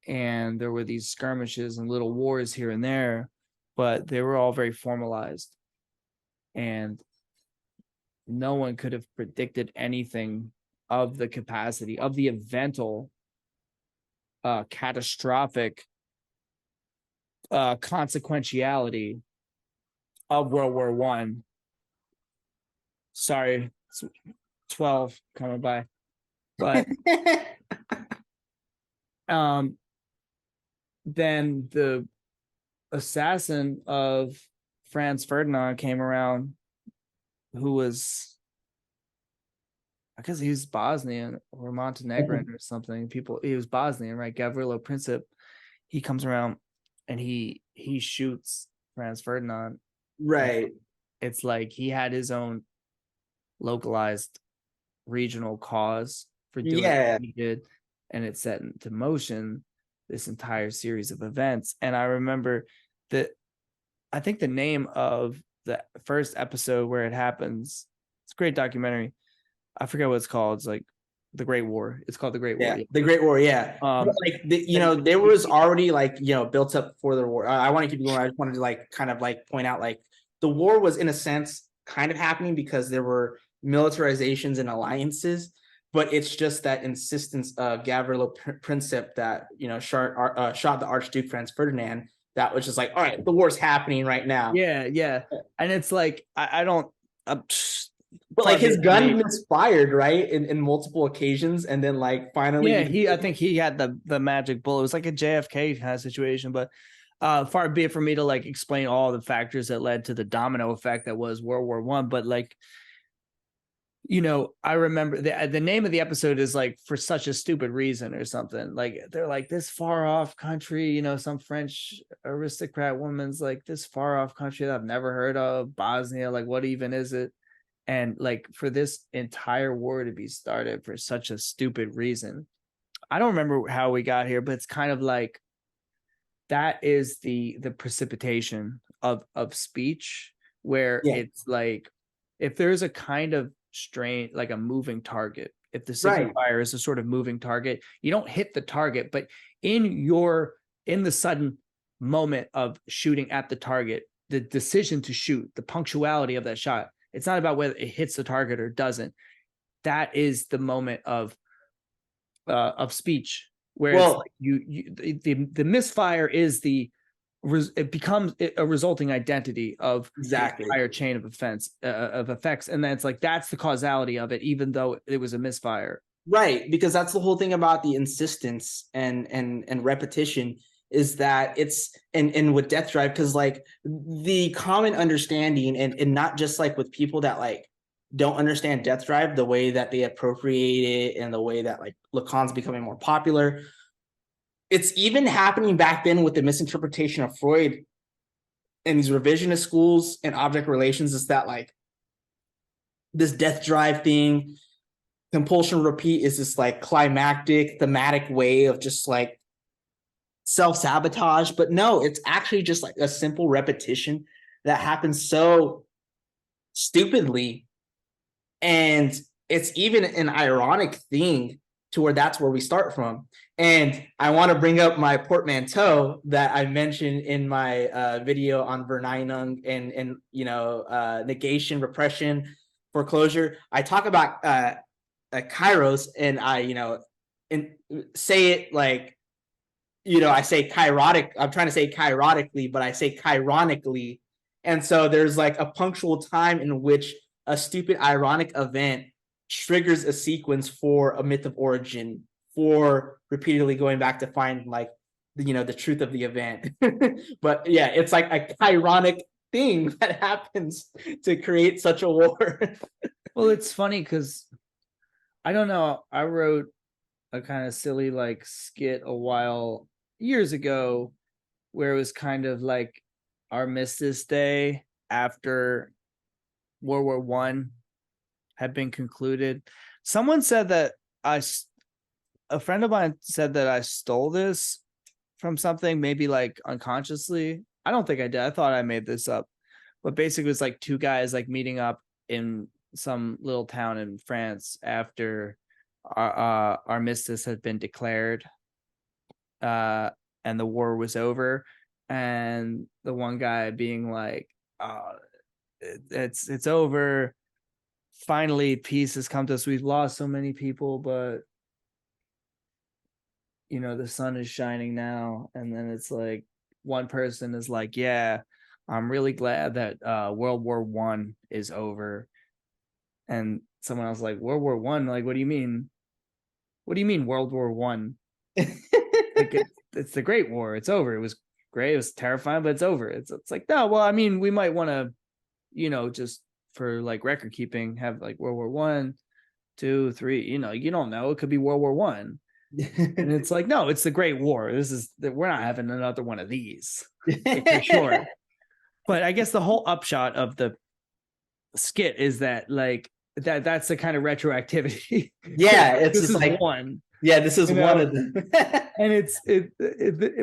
and there were these skirmishes and little wars here and there, but they were all very formalized, and no one could have predicted anything of the capacity of the eventual catastrophic consequentiality of World War One. Sorry, it's 12 coming by. But then the assassin of Franz Ferdinand came around, who was, I guess he was Bosnian or Montenegrin or something. He was Bosnian, right? Gavrilo Princip. He comes around and he shoots Franz Ferdinand. Right. It's like he had his own localized regional cause for doing what he did, and it set into motion this entire series of events. And I remember that, I think the name of the first episode where it happens, it's a great documentary. I forget what it's called. It's like The Great War. It's called The Great War. The Great War. Yeah. Like there was already built up for the war. I want to keep going. I just wanted to kind of point out the war was in a sense kind of happening because there were militarizations and alliances, but it's just that insistence of Gavrilo Princip that shot the Archduke Franz Ferdinand. That was just all right, the war's happening right now. Yeah. And it's like I don't. But his gun misfired, right, in multiple occasions, and then finally, I think he had the magic bullet. It was like a JFK kind of situation, but far be it for me to explain all the factors that led to the domino effect that was World War One. But I remember the name of the episode is For Such a Stupid Reason or something. They're this far off country, some French aristocrat woman's this far off country that I've never heard of, Bosnia. What even is it? And for this entire war to be started for such a stupid reason. I don't remember how we got here, but it's kind of that is the precipitation of speech, where it's if there's a kind of strain, a moving target, if the signifier is a sort of moving target, you don't hit the target, but in the sudden moment of shooting at the target, the decision to shoot, the punctuality of that shot, it's not about whether it hits the target or doesn't. That is the moment of speech, where the misfire is it becomes a resulting identity of the entire chain of effects, and then it's that's the causality of it, even though it was a misfire. Right, because that's the whole thing about the insistence and repetition, is that it's and with Death Drive, because the common understanding and not just with people that don't understand Death Drive, the way that they appropriate it and the way that Lacan's becoming more popular, it's even happening back then with the misinterpretation of Freud and these revisionist schools and object relations, is that this Death Drive thing, compulsion repeat, is this climactic thematic way of just self-sabotage. But no, it's actually just a simple repetition that happens so stupidly, and it's even an ironic thing to where that's where we start from. And I want to bring up my portmanteau that I mentioned in my video on Verneinung and negation, repression, foreclosure. I talk about kairos, and I say it I say kairotic. I'm trying to say kairotically, but I say chironically. And so there's a punctual time in which a stupid ironic event triggers a sequence for a myth of origin, for repeatedly going back to find the truth of the event. But yeah, it's a chironic thing that happens to create such a war. Well, it's funny because I don't know. I wrote a kind of silly skit years ago where it was kind of Armistice Day after World War One had been concluded. Someone said that a friend of mine said that I stole this from something, maybe like unconsciously. I don't think I did. I thought I made this up, but basically it's like two guys like meeting up in some little town in France after our armistice had been declared, and the war was over, and the one guy being like, it's over. Finally, peace has come to us. We've lost so many people, but the sun is shining now. And then it's like one person is like, yeah, I'm really glad that World War One is over. And someone else like, World War One? Like, what do you mean? What do you mean World War One? Like it's the Great War. It's over. It was great. It was terrifying, but it's over. It's like, no, well, I mean, we might want to, just for like record keeping, have like World War One, two, three, you don't know. It could be World War One. And it's like, no, it's the Great War. We're not having another one of these, like, for sure. But I guess the whole upshot of the skit is that like that's the kind of retroactivity. Yeah, it's this just is like one. Yeah, this is one of them. And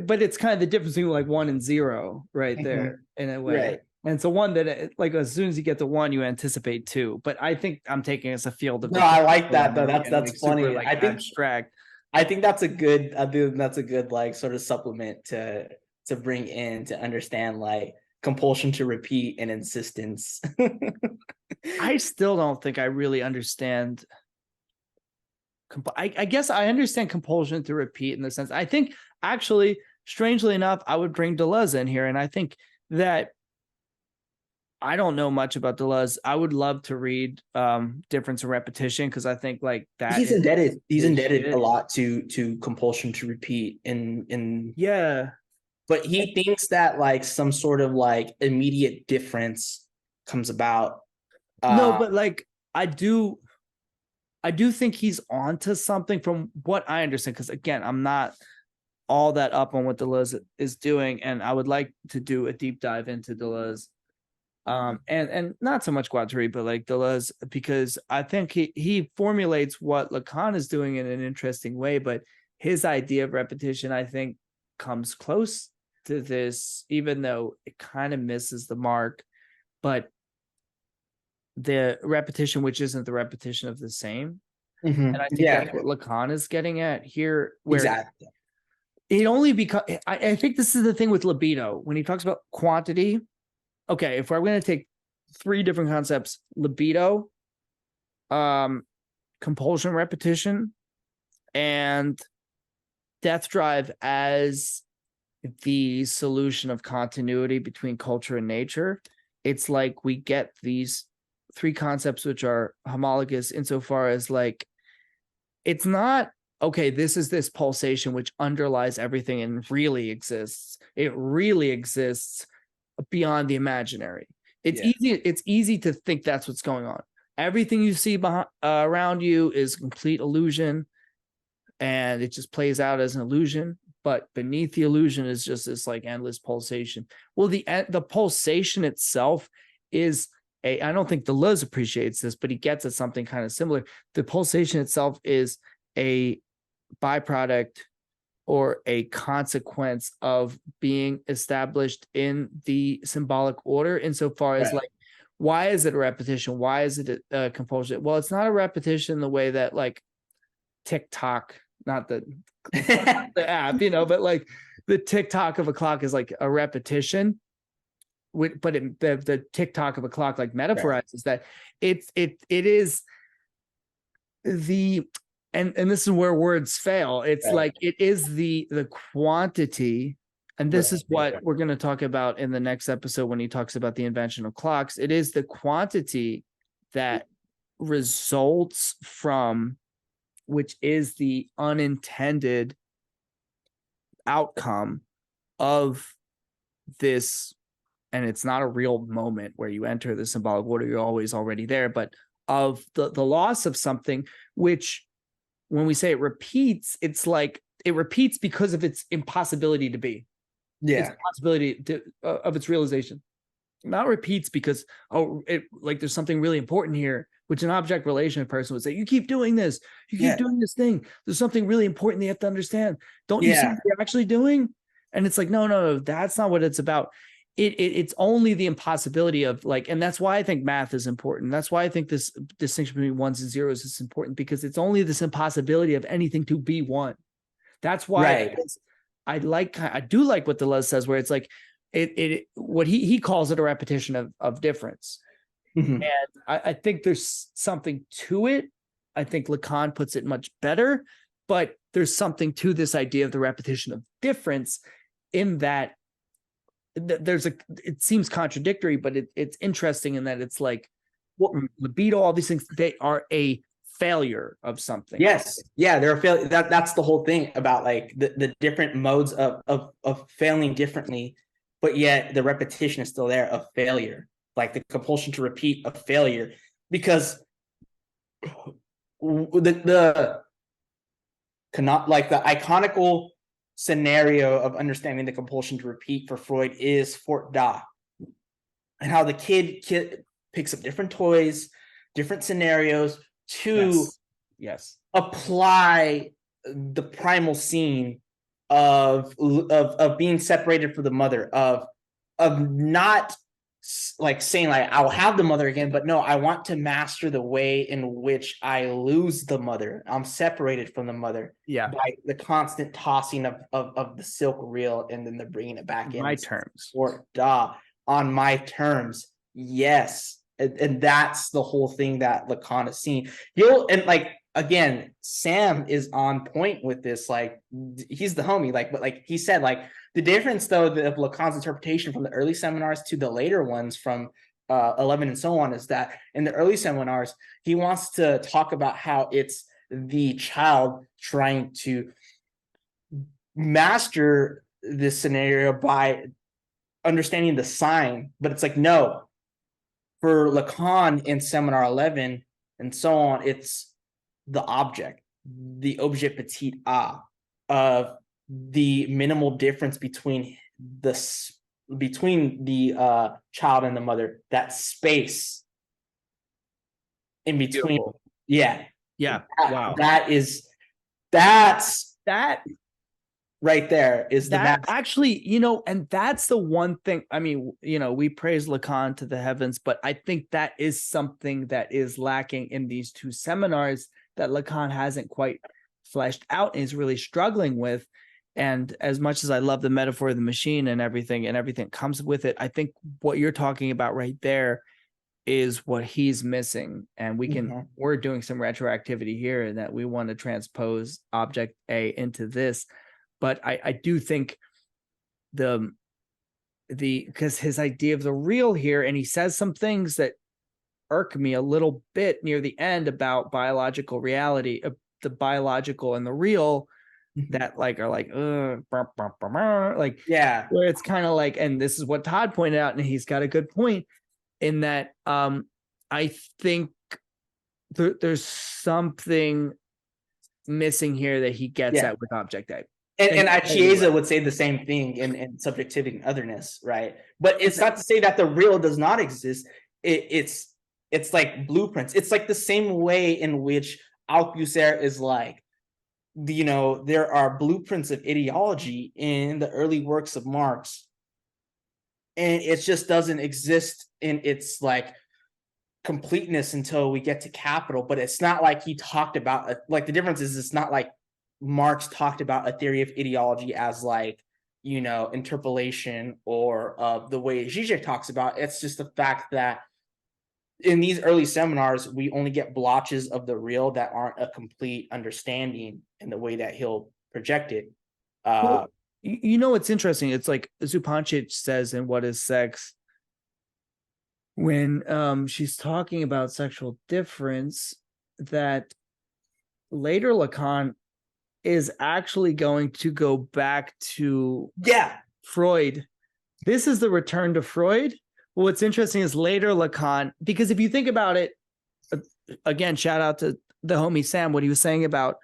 but it's kind of the difference between like 1 and 0 right there in a way. Right. And it's a one that like as soon as you get to 1, you anticipate 2. But I think I'm taking it as a field of No, I like that though. That's like funny. super, like, I think abstract. I think that's a good like sort of supplement to bring in to understand like compulsion to repeat and insistence. I still don't think I really understand. I guess I understand compulsion to repeat in the sense. I think actually, strangely enough, I would bring Deleuze in here, and I think that I don't know much about Deleuze. I would love to read Difference and Repetition, because I think like that he's indebted shit. a lot to compulsion to repeat in yeah. But he thinks that like some sort of like immediate difference comes about. No, but like I do think he's onto something from what I understand, because again, I'm not all that up on what Deleuze is doing, and I would like to do a deep dive into Deleuze. And not so much Guattari, but like Deleuze, because I think he formulates what Lacan is doing in an interesting way, but his idea of repetition, I think, comes close to this, even though it kind of misses the mark. But the repetition, which isn't the repetition of the same. And I think that's what Lacan is getting at here, where exactly. It only becomes, I think this is the thing with libido, when he talks about quantity. Okay, if we're going to take 3 different concepts, libido, compulsion repetition, and death drive as the solution of continuity between culture and nature, it's like we get these 3 concepts which are homologous insofar as like it's not okay, this is this pulsation which underlies everything and really exists. It really exists beyond the imaginary. It's easy to think that's what's going on. Everything you see around you is complete illusion, and it just plays out as an illusion. But beneath the illusion is just this like endless pulsation. Well, the pulsation itself is I don't think Deleuze appreciates this, but he gets at something kind of similar. The pulsation itself is a byproduct or a consequence of being established in the symbolic order, insofar as like, why is it a repetition? Why is it a compulsion? Well, it's not a repetition the way that like TikTok, not the app, but like the tick-tock of a clock is like a repetition. But the tick-tock of a clock like metaphorizes that it is the and this is where words fail. It's like it is the quantity, and this is what we're going to talk about in the next episode when he talks about the invention of clocks. It is the quantity that results from, which is the unintended outcome of this. And it's not a real moment where you enter the symbolic order, you're always already there, but of the loss of something, which when we say it repeats, it's like it repeats because of its impossibility to be. Its impossibility of its realization. Not repeats because, like there's something really important here, which an object relation person would say, you keep doing this, you keep doing this thing. There's something really important they have to understand. Don't you see what you're actually doing? And it's like, no, that's not what it's about. It's only the impossibility of like, and that's why I think math is important. That's why I think this distinction between ones and zeros is important, because it's only this impossibility of anything to be one. That's why I do like what Deleuze says, where it's like what he calls it a repetition of difference. And I think there's something to it. I think Lacan puts it much better, but there's something to this idea of the repetition of difference, in that it seems contradictory, but it's interesting in that it's like, libido, all these things, they are a failure of something. Yes. Yeah, they're a failure. That's the whole thing about like the different modes of failing differently, but yet the repetition is still there of failure, like the compulsion to repeat of failure, because the iconical scenario of understanding the compulsion to repeat for Freud is Fort Da, and how the kid picks up different toys, different scenarios to apply the primal scene of being separated from the mother, of not like saying like I'll have the mother again, but no, I want to master the way in which I lose the mother. I'm separated from the mother by the constant tossing of the silk reel, and then they're bringing it back in my terms. Or on my terms. Yes. And that's the whole thing that Lacan is seeing. Again, Sam is on point with this. Like, he's the homie. Like, but like he said, like the difference though of Lacan's interpretation from the early seminars to the later ones from 11 and so on is that in the early seminars, he wants to talk about how it's the child trying to master this scenario by understanding the sign. But it's like, no, for Lacan in seminar 11 and so on, it's the object, the objet petit a, of the minimal difference between the child and the mother, that space in between. Beautiful. Wow. That's right there is that actually, and that's the one thing. I mean, we praise Lacan to the heavens, but I think that is something that is lacking in these two seminars that Lacan hasn't quite fleshed out and is really struggling with. And as much as I love the metaphor of the machine and everything comes with it, I think what you're talking about right there is what he's missing. And we're doing some retroactivity here in that we want to transpose object A into this. But I do think because his idea of the real here, and he says some things that irk me a little bit near the end about biological reality, the biological and the real, that like are like where it's kind of like, and this is what Todd pointed out, and he's got a good point in that I think there's something missing here that he gets at with object A. And Chiesa would say the same thing in subjectivity and otherness, right? But it's not to say that the real does not exist. It's like blueprints. It's like the same way in which Althusser is like, there are blueprints of ideology in the early works of Marx, and it just doesn't exist in its like completeness until we get to Capital. But it's not like he talked about like the difference is it's not like Marx talked about a theory of ideology as like interpolation or the way Zizek talks about. It's just the fact that in these early seminars, we only get blotches of the real that aren't a complete understanding in the way that he'll project it. It's interesting. It's like Zupancic says in What is Sex, when she's talking about sexual difference, that later Lacan is actually going to go back to Freud. This is the return to Freud. What's interesting is later Lacan, because if you think about it, again, shout out to the homie Sam, what he was saying about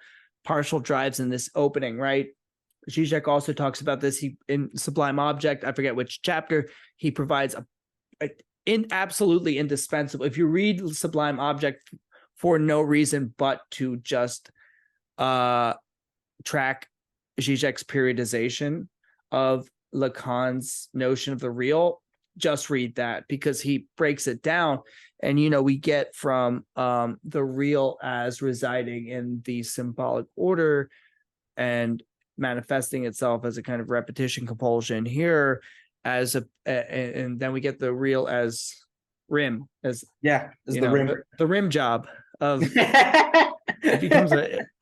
partial drives in this opening, right? Zizek also talks about this. He in Sublime Object, I forget which chapter, he provides absolutely indispensable. If you read Sublime Object for no reason but to just track Zizek's periodization of Lacan's notion of the real, just read that, because he breaks it down. And, we get from the real as residing in the symbolic order and manifesting itself as a kind of repetition compulsion here and then we get the real as rim, as the rim. The rim job of it becomes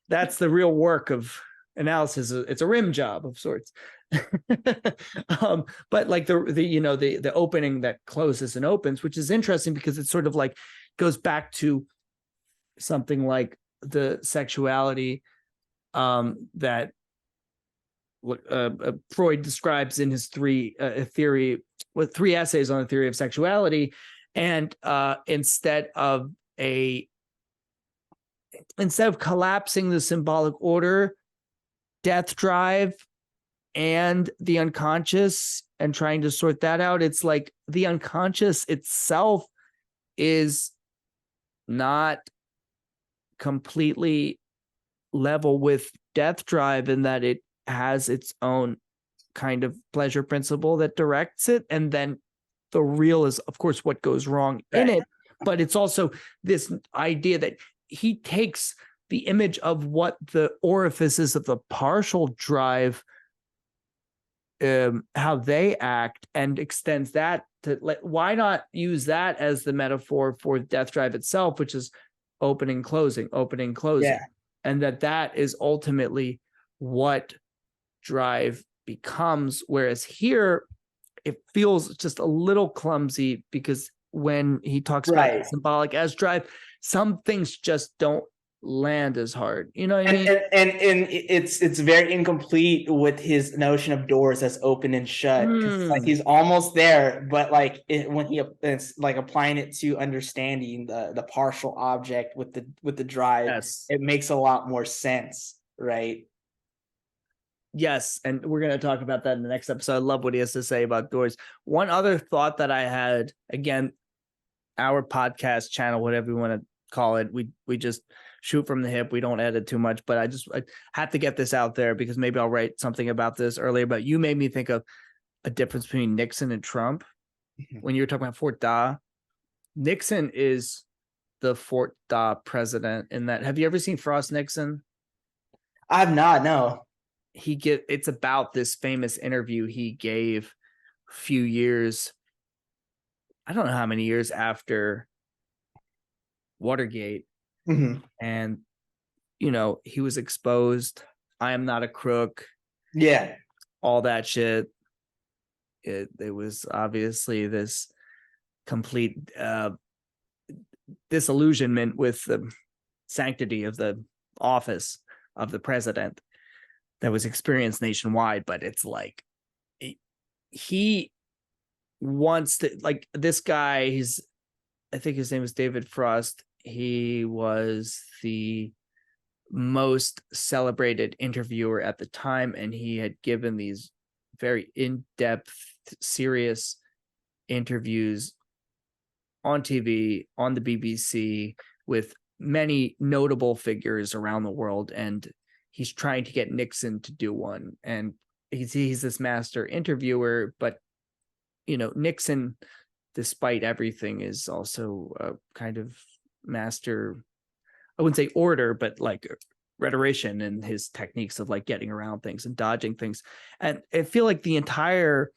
that's the real work of analysis. It's a rim job of sorts. But like the opening that closes and opens, which is interesting because it sort of like goes back to something like the sexuality that Freud describes in his three essays on the theory of sexuality. And instead of collapsing the symbolic order, death drive, and the unconscious, and trying to sort that out, it's like the unconscious itself is not completely level with death drive, in that it has its own kind of pleasure principle that directs it. And then the real is, of course, what goes wrong in it. But it's also this idea that he takes the image of what the orifices of the partial drive, how they act, and extends that to, why not use that as the metaphor for death drive itself, which is opening, closing, and that is ultimately what drive becomes. Whereas here it feels just a little clumsy, because when he talks about symbolic as drive, some things just don't land as hard. You know what I mean? And it's very incomplete with his notion of doors as open and shut. Like he's almost there, but like when it's like applying it to understanding the partial object with the drive, it makes a lot more sense, right? Yes, and we're going to talk about that in the next episode. I love what he has to say about doors. One other thought that I had, again, our podcast channel, whatever you want to call it, we just shoot from the hip. We don't edit too much, but I had to get this out there because maybe I'll write something about this earlier. But you made me think of a difference between Nixon and Trump. When you were talking about Fort Da, Nixon is the Fort Da president in that. Have you ever seen Frost Nixon? I've not, no. It's about this famous interview he gave a few years, I don't know how many years after Watergate. And he was exposed. I am not a crook. Yeah. All that shit. It was obviously this complete disillusionment with the sanctity of the office of the president that was experienced nationwide. But it's like he wants to, like, this guy, I think his name is David Frost. He was the most celebrated interviewer at the time, and he had given these very in-depth, serious interviews on TV, on the BBC, with many notable figures around the world. And he's trying to get Nixon to do one. And he's this master interviewer, but Nixon, despite everything, is also a kind of master, I wouldn't say orator, but like rhetorician in his techniques of like getting around things and dodging things. And I feel like the entire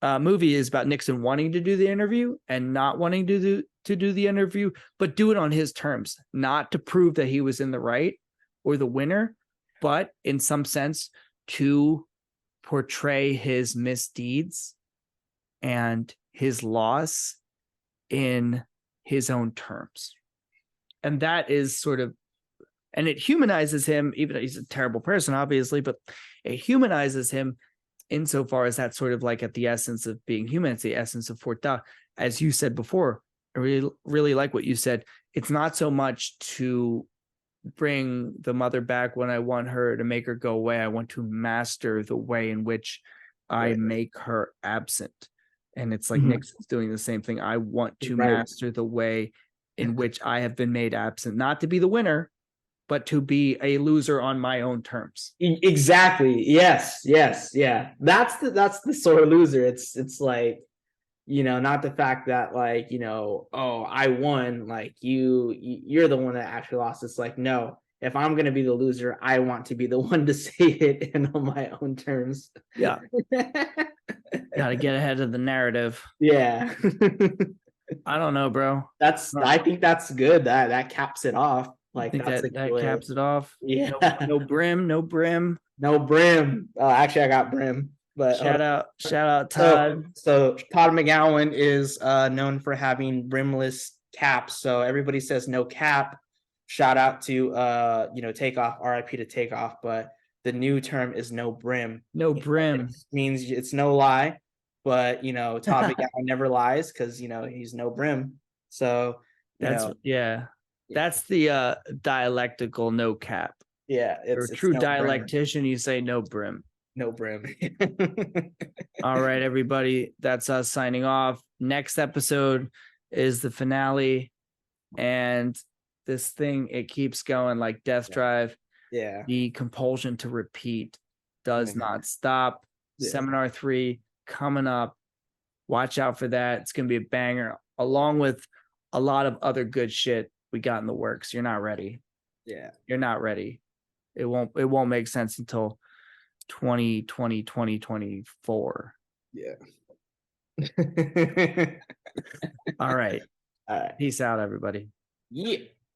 movie is about Nixon wanting to do the interview and not wanting to do the interview, but do it on his terms, not to prove that he was in the right or the winner, but in some sense to portray his misdeeds and his loss in his own terms. And that is sort of, and it humanizes him, even though he's a terrible person, obviously, but it humanizes him insofar as that's sort of like at the essence of being human. It's the essence of Fort Da. As you said before, I really, really like what you said. It's not so much to bring the mother back when I want her to make her go away. I want to master the way in which I make her absent. And it's like Mhm. Nixon's doing the same thing. I want to Right. master the way in which I have been made absent, not to be the winner, but to be a loser on my own terms. Exactly. Yes. Yes. Yeah. That's the sore loser. It's like, not the fact that like, oh, I won, like you're the one that actually lost. It's like, no, if I'm gonna be the loser, I want to be the one to say it and on my own terms. Yeah. Got to get ahead of the narrative. Yeah. I don't know, bro. I think that's good. That caps it off. I Like think that's that a that good- caps it off. Yeah. No brim, no brim. No brim. Actually, I got brim. But Shout out Todd. So Todd McGowan is known for having brimless caps. So everybody says no cap. Shout out to Takeoff, RIP to Takeoff. But the new term is no brim. No brim. It means it's no lie. But Todd McGowan never lies because he's no brim. So That's that's the dialectical no cap. yeah, You're a it's true no brim. dialectician, you say no brim. No brim. All right, everybody. That's us signing off. Next episode is the finale. And this thing, it keeps going like Death Drive. Yeah. The compulsion to repeat does Mhm. not stop. Yeah. Seminar 3 coming up. Watch out for that. It's going to be a banger, along with a lot of other good shit we got in the works. You're not ready. Yeah. You're not ready. It won't make sense until 2024. Yeah. All right. All right. Peace out, everybody. Yeah.